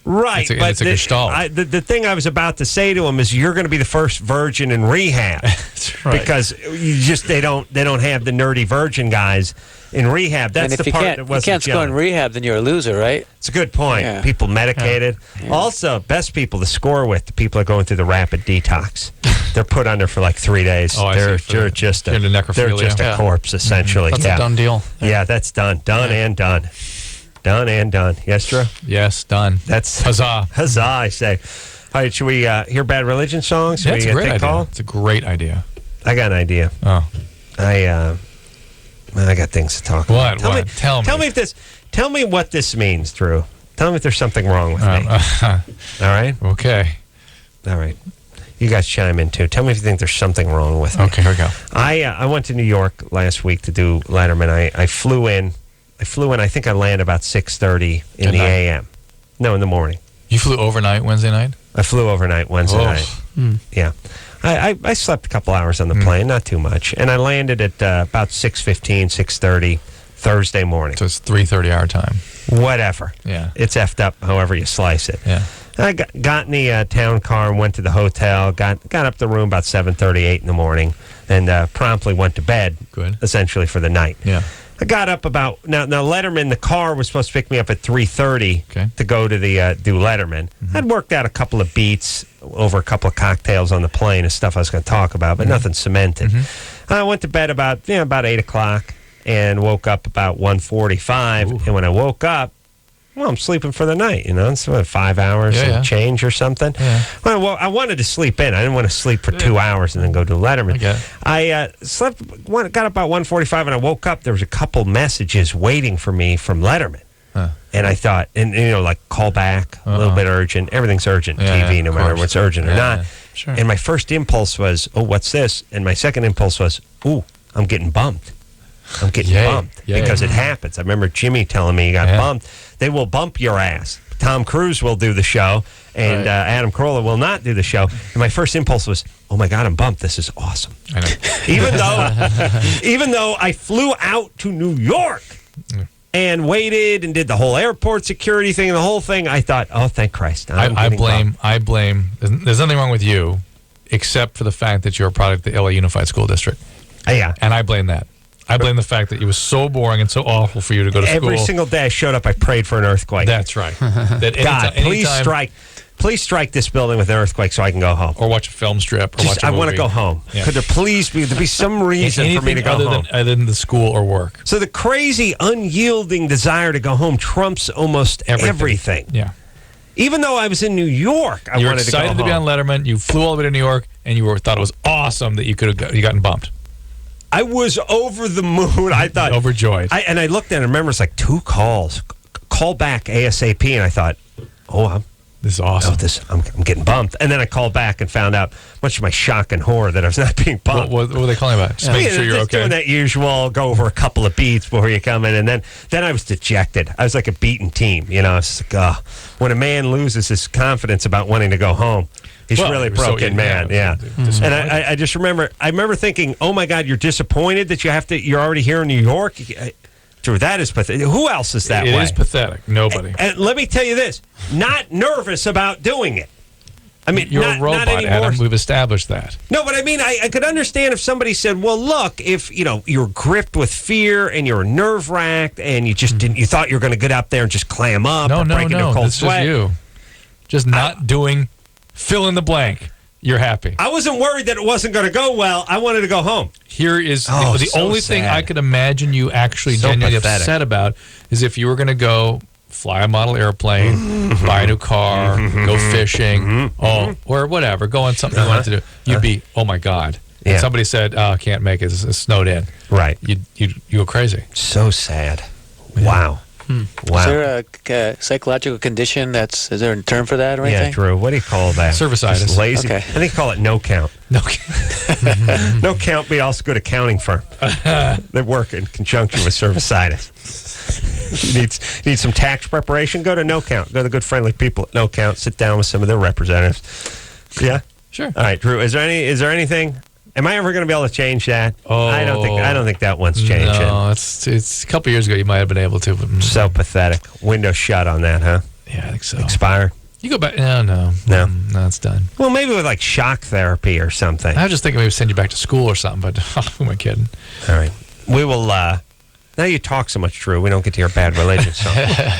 Speaker 3: Right.
Speaker 4: It's a gestalt.
Speaker 3: The thing I was about to say to him is you're going to be the first virgin in rehab.
Speaker 4: That's right.
Speaker 3: Because they don't have the nerdy virgin guys in rehab. That's the part that wasn't
Speaker 5: if you can't score in rehab, then you're a loser, right?
Speaker 3: It's a good point.
Speaker 5: Yeah.
Speaker 3: People medicated.
Speaker 5: Yeah.
Speaker 3: Also, best people to score with, the people that are going through the rapid detox. They're put under for like 3 days. They're just a corpse, essentially.
Speaker 6: That's a done deal.
Speaker 3: Yeah, that's done. Done and done. Done and done. Yes, Drew?
Speaker 4: Yes, done.
Speaker 3: That's
Speaker 4: huzzah.
Speaker 3: Huzzah, I say. All right, should we hear Bad Religion songs?
Speaker 4: Yeah, it's a great idea. It's a great idea.
Speaker 3: I got an idea.
Speaker 4: Oh.
Speaker 3: I I got things to talk about.
Speaker 4: What? Tell me.
Speaker 3: Tell me what this means, Drew. Tell me if there's something wrong with me. All right?
Speaker 4: Okay.
Speaker 3: All right. You guys chime in, too. Tell me if you think there's something wrong with me.
Speaker 4: Okay, here we go.
Speaker 3: I went to New York last week to do Letterman. I flew in. I think I landed about 6:30 in the a.m. No, in the morning.
Speaker 4: You flew overnight Wednesday night?
Speaker 3: I flew overnight Wednesday night. Yeah. I slept a couple hours on the plane, not too much. And I landed at about 6:15, 6:30 Thursday morning.
Speaker 4: So it's 3:30 our time.
Speaker 3: Whatever.
Speaker 4: Yeah.
Speaker 3: It's effed up however you slice it.
Speaker 4: Yeah.
Speaker 3: I got in the town car and went to the hotel, got up to the room about 7:38 in the morning, and promptly went to bed, essentially, for the night.
Speaker 4: Yeah.
Speaker 3: I got up about, now Letterman, the car was supposed to pick me up at 3:30 to go to the do Letterman. I'd worked out a couple of beats over a couple of cocktails on the plane and stuff I was going to talk about, but nothing cemented. I went to bed about 8 o'clock and woke up about 1:45, and when I woke up, well, I'm sleeping for the night, It's 5 hours and change or something.
Speaker 4: Yeah.
Speaker 3: Well, I wanted to sleep in. I didn't want to sleep for 2 hours and then go to Letterman. I slept, got up about 1:45, and I woke up. There was a couple messages waiting for me from Letterman. And I thought, like call back, a little bit urgent. Everything's urgent, TV, no matter what's urgent or not.
Speaker 4: Sure.
Speaker 3: And my first impulse was, oh, what's this? And my second impulse was, ooh, I'm getting bumped. I'm getting bumped because it happens. I remember Jimmy telling me he got bumped. They will bump your ass. Tom Cruise will do the show, and Adam Carolla will not do the show. And my first impulse was, oh my God, I'm bumped. This is awesome.
Speaker 4: I know.
Speaker 3: even though I flew out to New York and waited and did the whole airport security thing and the whole thing, I thought, oh, thank Christ.
Speaker 4: I blame. There's nothing wrong with you, except for the fact that you're a product of the LA Unified School District.
Speaker 3: Yeah.
Speaker 4: And I blame that. I blame the fact that it was so boring and so awful for you to go to school.
Speaker 3: Every single day I showed up, I prayed for an earthquake.
Speaker 4: That's right. That
Speaker 3: God, please strike this building with an earthquake so I can go home.
Speaker 4: Or watch a film strip. Or watch a movie.
Speaker 3: I want to go home.
Speaker 4: Yeah.
Speaker 3: Could there please be some reason for me to go home?
Speaker 4: Other than the school or work.
Speaker 3: So the crazy, unyielding desire to go home trumps almost everything.
Speaker 4: Yeah.
Speaker 3: Even though I was in New York, I wanted to go home.
Speaker 4: You were excited to be on Letterman. You flew all the way to New York, and you thought it was awesome that you could have gotten bumped.
Speaker 3: I was over the moon. I thought
Speaker 4: overjoyed.
Speaker 3: And I looked at it and remember it's like 2 calls. Call back ASAP, and I thought,
Speaker 4: this is awesome.
Speaker 3: I'm getting bumped. And then I called back and found out, much to my shock and horror, that I was not being bumped.
Speaker 4: What were they calling about? Just making sure you're okay.
Speaker 3: Doing that usual, go over a couple of beats before you come in, and then I was dejected. I was like a beaten team. It's like, when a man loses his confidence about wanting to go home. He's really broken, man. Yeah. And I just remember, thinking, oh my God, you're disappointed that you're already here in New York? Drew, that is pathetic. Who else is that way?
Speaker 4: It is pathetic. Nobody.
Speaker 3: And let me tell you this, not nervous about doing it. I mean,
Speaker 4: you're a robot, Adam. We've established that.
Speaker 3: No, but I mean, I could understand if somebody said, well, look, if, you're gripped with fear and you're nerve-wracked and you just you thought you were going to get up there and just clam up or break into a cold sweat.
Speaker 4: This is you. Just not doing... Fill in the blank. You're happy.
Speaker 3: I wasn't worried that it wasn't going to go well. I wanted to go home.
Speaker 4: Here is the only thing I could imagine you actually genuinely upset about is if you were going to go fly a model airplane, buy a new car, go fishing, or whatever, go on something you wanted to do. You'd be, oh my God.
Speaker 3: Yeah.
Speaker 4: And somebody said, oh, I can't make it. It's snowed in.
Speaker 3: Right.
Speaker 4: You go crazy.
Speaker 3: So sad. Wow. Wow.
Speaker 5: Is there a psychological condition is there a term for that or anything?
Speaker 3: Yeah, Drew. What do you call that?
Speaker 4: Cervicitis.
Speaker 3: Just lazy.
Speaker 5: Okay.
Speaker 3: I think you call it no count.
Speaker 4: No count.
Speaker 3: No count be also good accounting firm. They work in conjunction with cervicitis. You need some tax preparation? Go to No Count. Go to the good friendly people at No Count. Sit down with some of their representatives. Yeah?
Speaker 4: Sure.
Speaker 3: All right, Drew. Is there anything? Am I ever going to be able to change that?
Speaker 4: Oh,
Speaker 3: I don't think that one's changing.
Speaker 4: No, it's a couple years ago you might have been able to. But,
Speaker 3: so pathetic. Window shut on that, huh?
Speaker 4: Yeah, I think so.
Speaker 3: Expired?
Speaker 4: You go back. No, it's done.
Speaker 3: Well, maybe with like shock therapy or something.
Speaker 4: I was just thinking maybe send you back to school or something, but who am I kidding?
Speaker 3: All right. We will, now you talk so much, Drew, we don't get to hear Bad Religion song.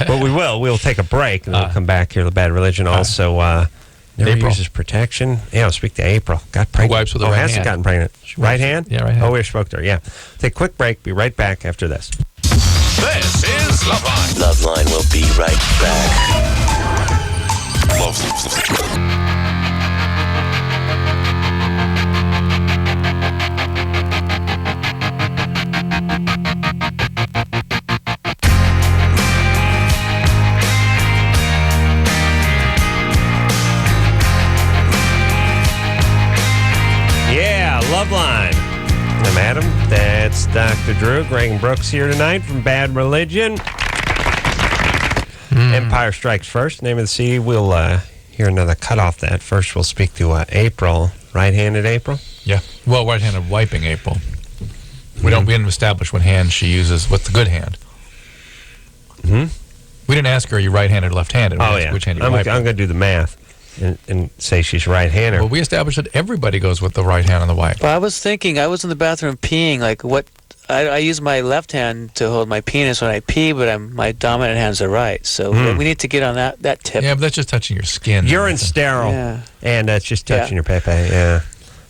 Speaker 3: But we will. We'll take a break and we'll come back here to Bad Religion. Also, never
Speaker 4: April.
Speaker 3: uses protection. Yeah, I'll speak to April. Got pregnant.
Speaker 4: Wipes with the right
Speaker 3: hasn't
Speaker 4: hand.
Speaker 3: gotten pregnant. Right hand?
Speaker 4: Yeah, right hand.
Speaker 3: Oh, we spoke to her. Yeah. Take a quick break. Be right back after this.
Speaker 2: This is LoveLine. LoveLine will be right back.
Speaker 3: It's Dr. Drew. Greg and Brooks here tonight from Bad Religion. Empire Strikes First, name of the CD. We'll hear another cut off that. First, we'll speak to April. Right-handed April?
Speaker 4: Yeah. Well, right-handed wiping April. We didn't establish what hand she uses. What's the good hand? We didn't ask her, are you right-handed or left-handed? Which hand
Speaker 3: I'm going to do the math and say she's right-handed.
Speaker 4: Well, we established that everybody goes with the right hand on the wipe.
Speaker 5: Well, I was thinking, I was in the bathroom peeing, like what... I use my left hand to hold my penis when I pee, but my dominant hand's the right. So we need to get on that tip.
Speaker 4: Yeah, but that's just touching your skin.
Speaker 3: Urine sterile. Yeah. And that's just touching your pepe. Yeah.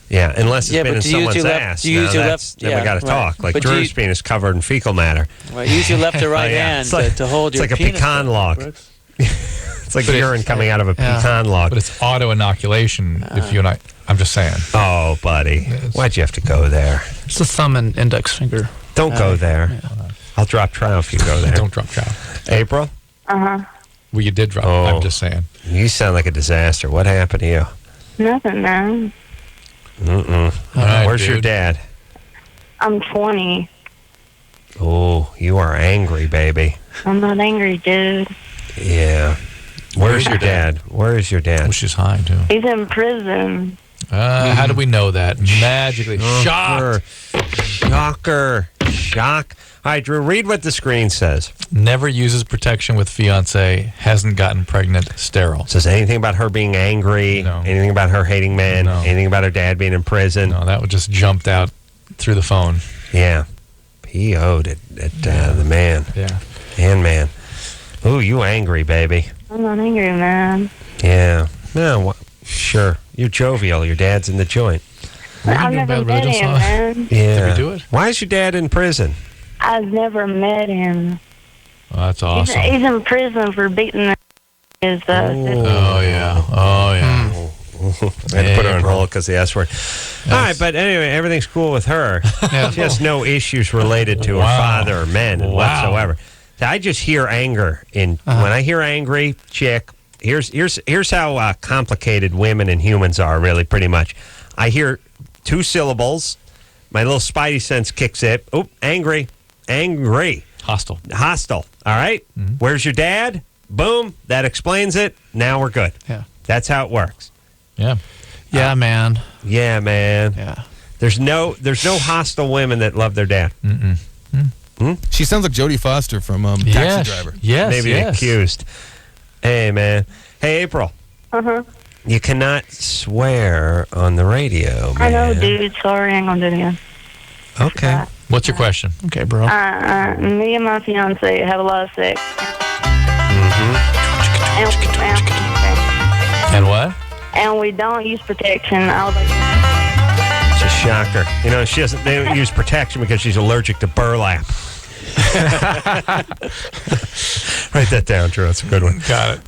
Speaker 3: Yeah, unless it's been in someone's ass.
Speaker 5: You use your left.
Speaker 3: Then we got to talk. Like Drew's penis covered in fecal matter.
Speaker 5: Well, use your left or right hand to hold your penis.
Speaker 3: It's like a pecan log. It's like urine coming out of a pecan log.
Speaker 4: But it's auto-inoculation if you and I'm just saying.
Speaker 3: Oh, buddy. Why'd you have to go there?
Speaker 6: It's the thumb and index finger.
Speaker 3: Don't go there. Yeah. I'll drop trial if you go there.
Speaker 4: Don't drop trial.
Speaker 3: April?
Speaker 10: Uh-huh.
Speaker 4: Well, you did drop. I'm just saying.
Speaker 3: You sound like a disaster. What happened to you?
Speaker 10: Nothing, man.
Speaker 3: Right, where's your dad?
Speaker 10: I'm 20.
Speaker 3: Oh, you are angry, baby.
Speaker 10: I'm not angry, dude.
Speaker 3: Yeah. Where's your dad? Where is your dad?
Speaker 4: Well, she's high, too.
Speaker 10: He's in prison.
Speaker 4: How do we know that? Magically.
Speaker 3: Shocker. Shock. All right, Drew, read what the screen says.
Speaker 4: Never uses protection with fiancé, hasn't gotten pregnant, sterile.
Speaker 3: Says anything about her being angry, anything about her hating men, anything about her dad being in prison.
Speaker 4: No, that would just jumped out through the phone.
Speaker 3: Yeah. PO'd at the man.
Speaker 4: Yeah.
Speaker 3: Man. Ooh, you angry, baby.
Speaker 10: I'm not angry, man.
Speaker 3: Yeah. No, sure. You're jovial. Your dad's in the joint.
Speaker 10: I've never met him, man.
Speaker 3: Yeah.
Speaker 4: Did we do it?
Speaker 3: Why is your dad in prison?
Speaker 10: I've never met him.
Speaker 4: Oh, that's awesome.
Speaker 10: He's in prison for beating his sister.
Speaker 4: Oh, yeah.
Speaker 3: I had to put her on hold because the S word. All right, but anyway, everything's cool with her. She has no issues related to her father or men whatsoever. I just hear anger. When I hear angry chick, here's how complicated women and humans are, really, pretty much. I hear 2 syllables. My little spidey sense kicks in. Oop, angry.
Speaker 4: Hostile.
Speaker 3: All right? Where's your dad? Boom. That explains it. Now we're good.
Speaker 6: Yeah.
Speaker 3: That's how it works.
Speaker 4: Yeah.
Speaker 6: Yeah, man.
Speaker 3: Yeah, man.
Speaker 6: Yeah.
Speaker 3: There's no hostile women that love their dad.
Speaker 7: She sounds like Jodie Foster from Taxi Driver.
Speaker 4: Yes.
Speaker 3: Maybe accused. Hey, man. Hey, April.
Speaker 10: Uh-huh.
Speaker 3: You cannot swear on the radio, man.
Speaker 10: I know, dude. Sorry, I ain't gonna do it again.
Speaker 3: Okay.
Speaker 4: What's your question?
Speaker 6: Okay, bro.
Speaker 10: Me and my fiance have a lot of sex.
Speaker 4: And what?
Speaker 10: And we don't use protection. I was like,
Speaker 3: It's a shocker. You know, they don't use protection because she's allergic to burlap. Write that down, Drew. That's a good one.
Speaker 4: Got it.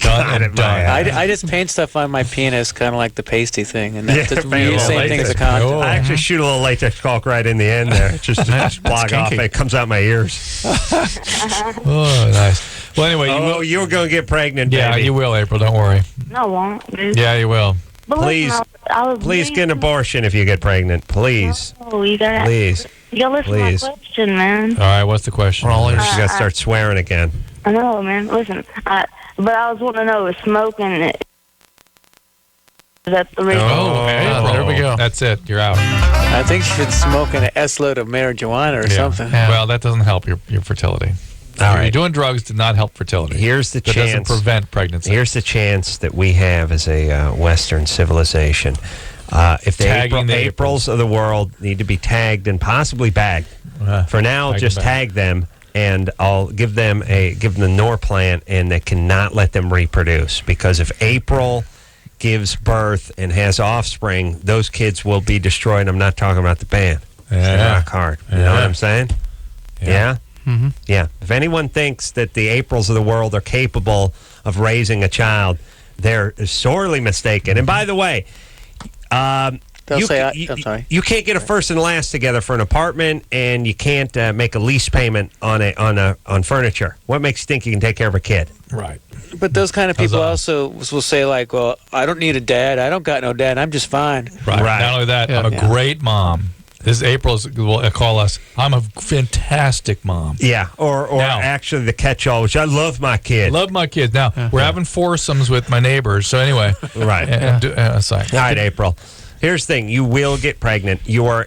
Speaker 3: Got it.
Speaker 5: I just paint stuff on my penis, kind of like the pasty thing, and that's the same thing as a condom.
Speaker 3: I actually shoot a little latex caulk right in the end there, just to blog off. It comes out my ears.
Speaker 4: Oh, nice. Well, anyway,
Speaker 3: you're going to get pregnant, baby.
Speaker 4: Yeah, you will, April. Don't worry.
Speaker 10: no, I won't, dude.
Speaker 4: Yeah, you will.
Speaker 10: But
Speaker 3: Please,
Speaker 10: listen, I was
Speaker 3: please get an abortion if you get pregnant. Please.
Speaker 10: Oh, you gotta.
Speaker 3: Please.
Speaker 10: You gotta listen to my question, man.
Speaker 4: All right, what's the question?
Speaker 3: She's got to start swearing again.
Speaker 10: I know, man. Listen, but I was wanting to know, is smoking, is that the reason?
Speaker 4: There we go. That's it. You're out.
Speaker 5: I think she should smoke an S-load of marijuana or something.
Speaker 4: Yeah. Well, that doesn't help your fertility.
Speaker 3: All right.
Speaker 4: You're doing drugs did not help fertility.
Speaker 3: Here's the
Speaker 4: that
Speaker 3: chance.
Speaker 4: Doesn't prevent pregnancy.
Speaker 3: Here's the chance that we have as a Western civilization. If the Aprils of the world need to be tagged and possibly bagged, for now, just tag them, and I'll give them the Norplant, and they cannot let them reproduce, because if April gives birth and has offspring, those kids will be destroyed. I'm not talking about the band.
Speaker 4: Yeah.
Speaker 3: Rock hard. You know what I'm saying? Yeah?
Speaker 6: Mm-hmm.
Speaker 3: Yeah. If anyone thinks that the Aprils of the world are capable of raising a child, they're sorely mistaken. And by the way,
Speaker 5: I'm sorry.
Speaker 3: You can't get a first and last together for an apartment, and you can't make a lease payment on furniture. What makes you think you can take care of a kid?
Speaker 4: Right.
Speaker 5: But those kind of people also will say, like, well, I don't need a dad. I don't got no dad. I'm just fine.
Speaker 4: Right. Not only that, I'm a great mom. This April will call us. I'm a fantastic mom.
Speaker 3: Yeah, or
Speaker 4: Now-
Speaker 3: actually the catch-all, which I love my kid.
Speaker 4: Love my kids. Now we're having foursomes with my neighbors. So anyway,
Speaker 3: Right.
Speaker 4: Sorry.
Speaker 3: All right, April. Here's the thing: you will get pregnant. You're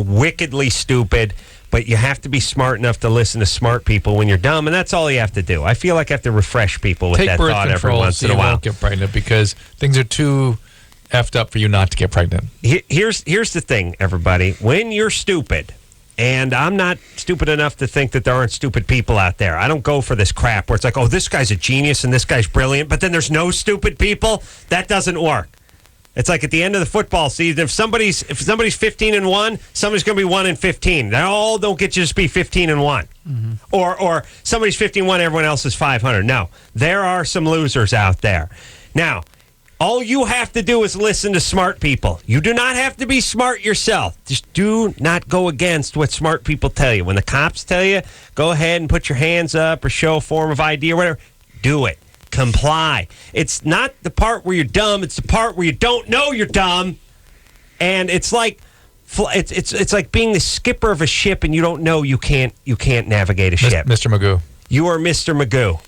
Speaker 3: wickedly stupid, but you have to be smart enough to listen to smart people when you're dumb, and that's all you have to do. I feel like I have to refresh people with
Speaker 4: Take
Speaker 3: that
Speaker 4: birth
Speaker 3: thought every
Speaker 4: control
Speaker 3: once
Speaker 4: so
Speaker 3: in a
Speaker 4: you
Speaker 3: while.
Speaker 4: won't get pregnant because things are too effed up for you not to get pregnant.
Speaker 3: Here's the thing, everybody. When you're stupid, and I'm not stupid enough to think that there aren't stupid people out there. I don't go for this crap where it's like, oh, this guy's a genius and this guy's brilliant, but then there's no stupid people. That doesn't work. It's like at the end of the football season, if somebody's 15-1, somebody's going to be 1-15. They all don't get to just be 15-1. Or somebody's 15-1, everyone else is 500. No, there are some losers out there. Now, all you have to do is listen to smart people. You do not have to be smart yourself. Just do not go against what smart people tell you. When the cops tell you, go ahead and put your hands up or show a form of ID or whatever, do it. Comply. It's not the part where you're dumb. It's the part where you don't know you're dumb. And it's like it's like being the skipper of a ship and you don't know you can't navigate a ship.
Speaker 4: Mr. Magoo.
Speaker 3: You are Mr. Magoo.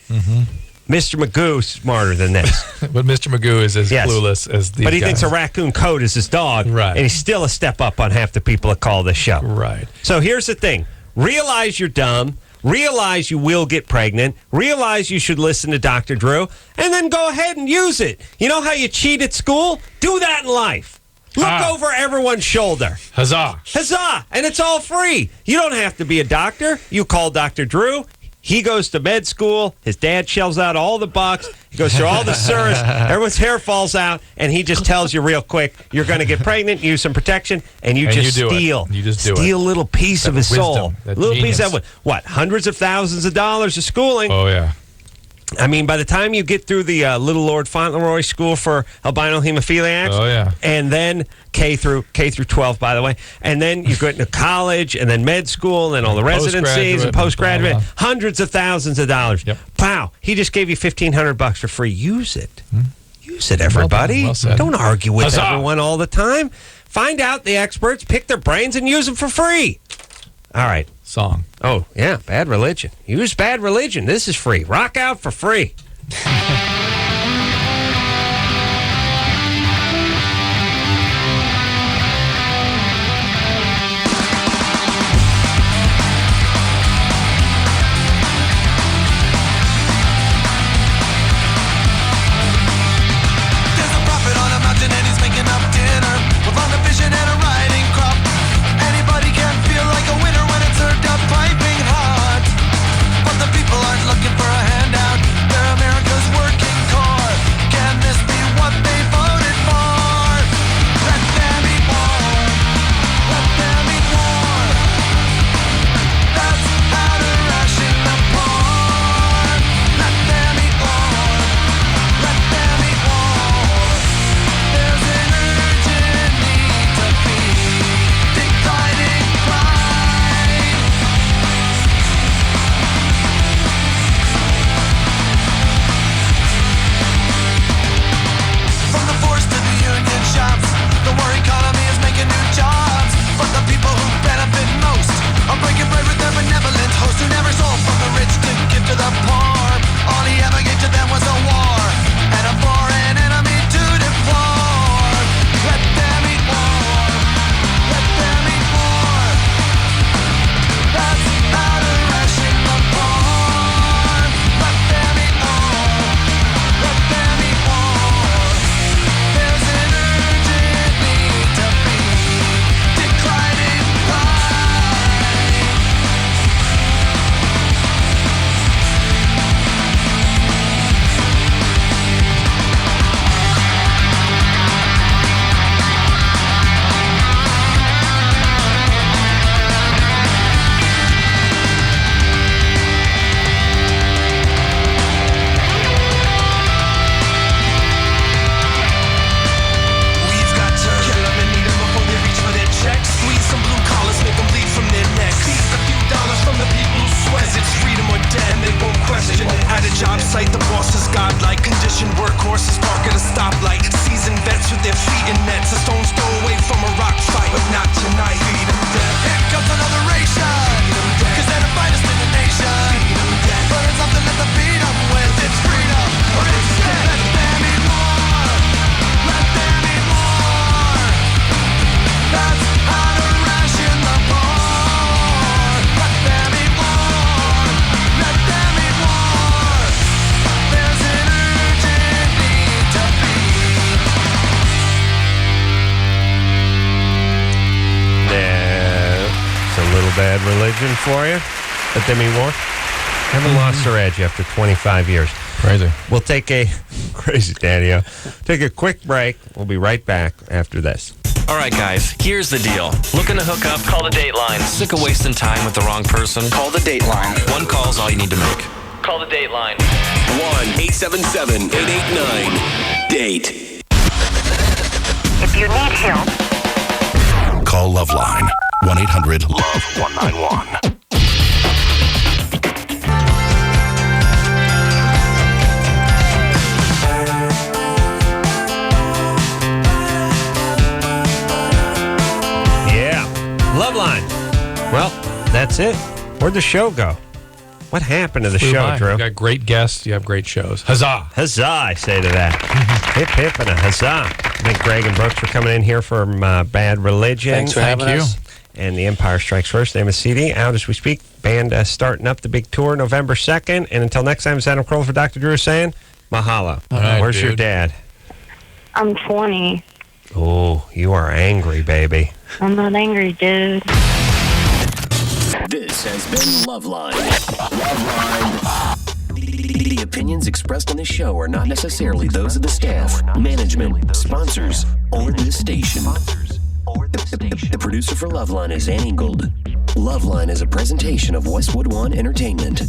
Speaker 3: Mr. Magoo's smarter than this.
Speaker 4: But Mr. Magoo is as clueless as these
Speaker 3: But he
Speaker 4: guys.
Speaker 3: thinks a raccoon coat is his dog.
Speaker 4: Right.
Speaker 3: And he's still a step up on half the people that call this show.
Speaker 4: Right.
Speaker 3: So here's the thing. Realize you're dumb. Realize you will get pregnant. Realize you should listen to Dr. Drew. And then go ahead and use it. You know how you cheat at school? Do that in life. Look over everyone's shoulder.
Speaker 4: Huzzah.
Speaker 3: Huzzah. And it's all free. You don't have to be a doctor. You call Dr. Drew. He goes to med school. His dad shells out all the bucks. He goes through all the service. Everyone's hair falls out, and he just tells you real quick, you're going to get pregnant, use some protection, and you just
Speaker 4: do it.
Speaker 3: steal.
Speaker 4: You just do it.
Speaker 3: Steal a little piece of his
Speaker 4: wisdom,
Speaker 3: soul.
Speaker 4: that
Speaker 3: Little piece
Speaker 4: genius.
Speaker 3: of what? Hundreds of thousands of dollars of schooling.
Speaker 4: Oh, yeah.
Speaker 3: I mean, by the time you get through the Little Lord Fauntleroy School for albino hemophiliacs,
Speaker 4: Oh, yeah.
Speaker 3: and then K through 12, by the way, and then you go into college, and then med school, and then all the residencies and postgraduate,
Speaker 4: blah, blah.
Speaker 3: hundreds of thousands of dollars.
Speaker 4: Yep.
Speaker 3: Wow, he just gave you $1,500 for free. Use it. Use it, everybody.
Speaker 4: Well said.
Speaker 3: Don't argue with
Speaker 4: Huzzah.
Speaker 3: everyone all the time. Find out the experts, pick their brains, and use them for free. All right.
Speaker 4: Song.
Speaker 3: Oh, yeah, Bad Religion. Use Bad Religion. This is free. Rock out for free.
Speaker 17: There's a prophet on a mountain and he's making up dinner with long vision and a riding crop. Anybody can feel like a winner when it's served up piping hot. But the people aren't looking for a handout. They're America's working
Speaker 3: religion for you. But Demi Moore haven't lost their edge after 25 years.
Speaker 4: Crazy.
Speaker 3: We'll take a crazy, Daddy. Take a quick break. We'll be right back after this.
Speaker 12: All right, guys, here's the deal. Looking to hook up? Call the Dateline. Sick of wasting time with the wrong person? Call the Dateline. One call's all you need to make. Call the Dateline.
Speaker 2: 1-877-889-DATE.
Speaker 18: If you need help,
Speaker 2: Call LoveLine. 1-800-LOVE-191.
Speaker 3: LoveLine. Well, that's it. Where'd the show go? What happened to the show, Drew?
Speaker 4: You got great guests. You have great shows. Huzzah.
Speaker 3: Huzzah, I say to that. Hip, hip, and a huzzah. Thank Greg and Brooks for coming in here from Bad Religion.
Speaker 5: Thanks for having us.
Speaker 3: And The Empire Strikes First. Name is CD. Out as we speak. Band starting up the big tour November 2nd. And until next time, it's Adam Kroll for Dr. Drew saying, mahalo.
Speaker 4: All right,
Speaker 3: Where's your
Speaker 4: dude.
Speaker 3: dad?
Speaker 1: I'm 20.
Speaker 3: Oh, you are angry, baby.
Speaker 1: I'm not angry, dude.
Speaker 2: This has been LoveLine. The opinions expressed on this show are not necessarily those of the staff, management, sponsors, or this station. The producer for LoveLine is Ann Gold. LoveLine is a presentation of Westwood One Entertainment.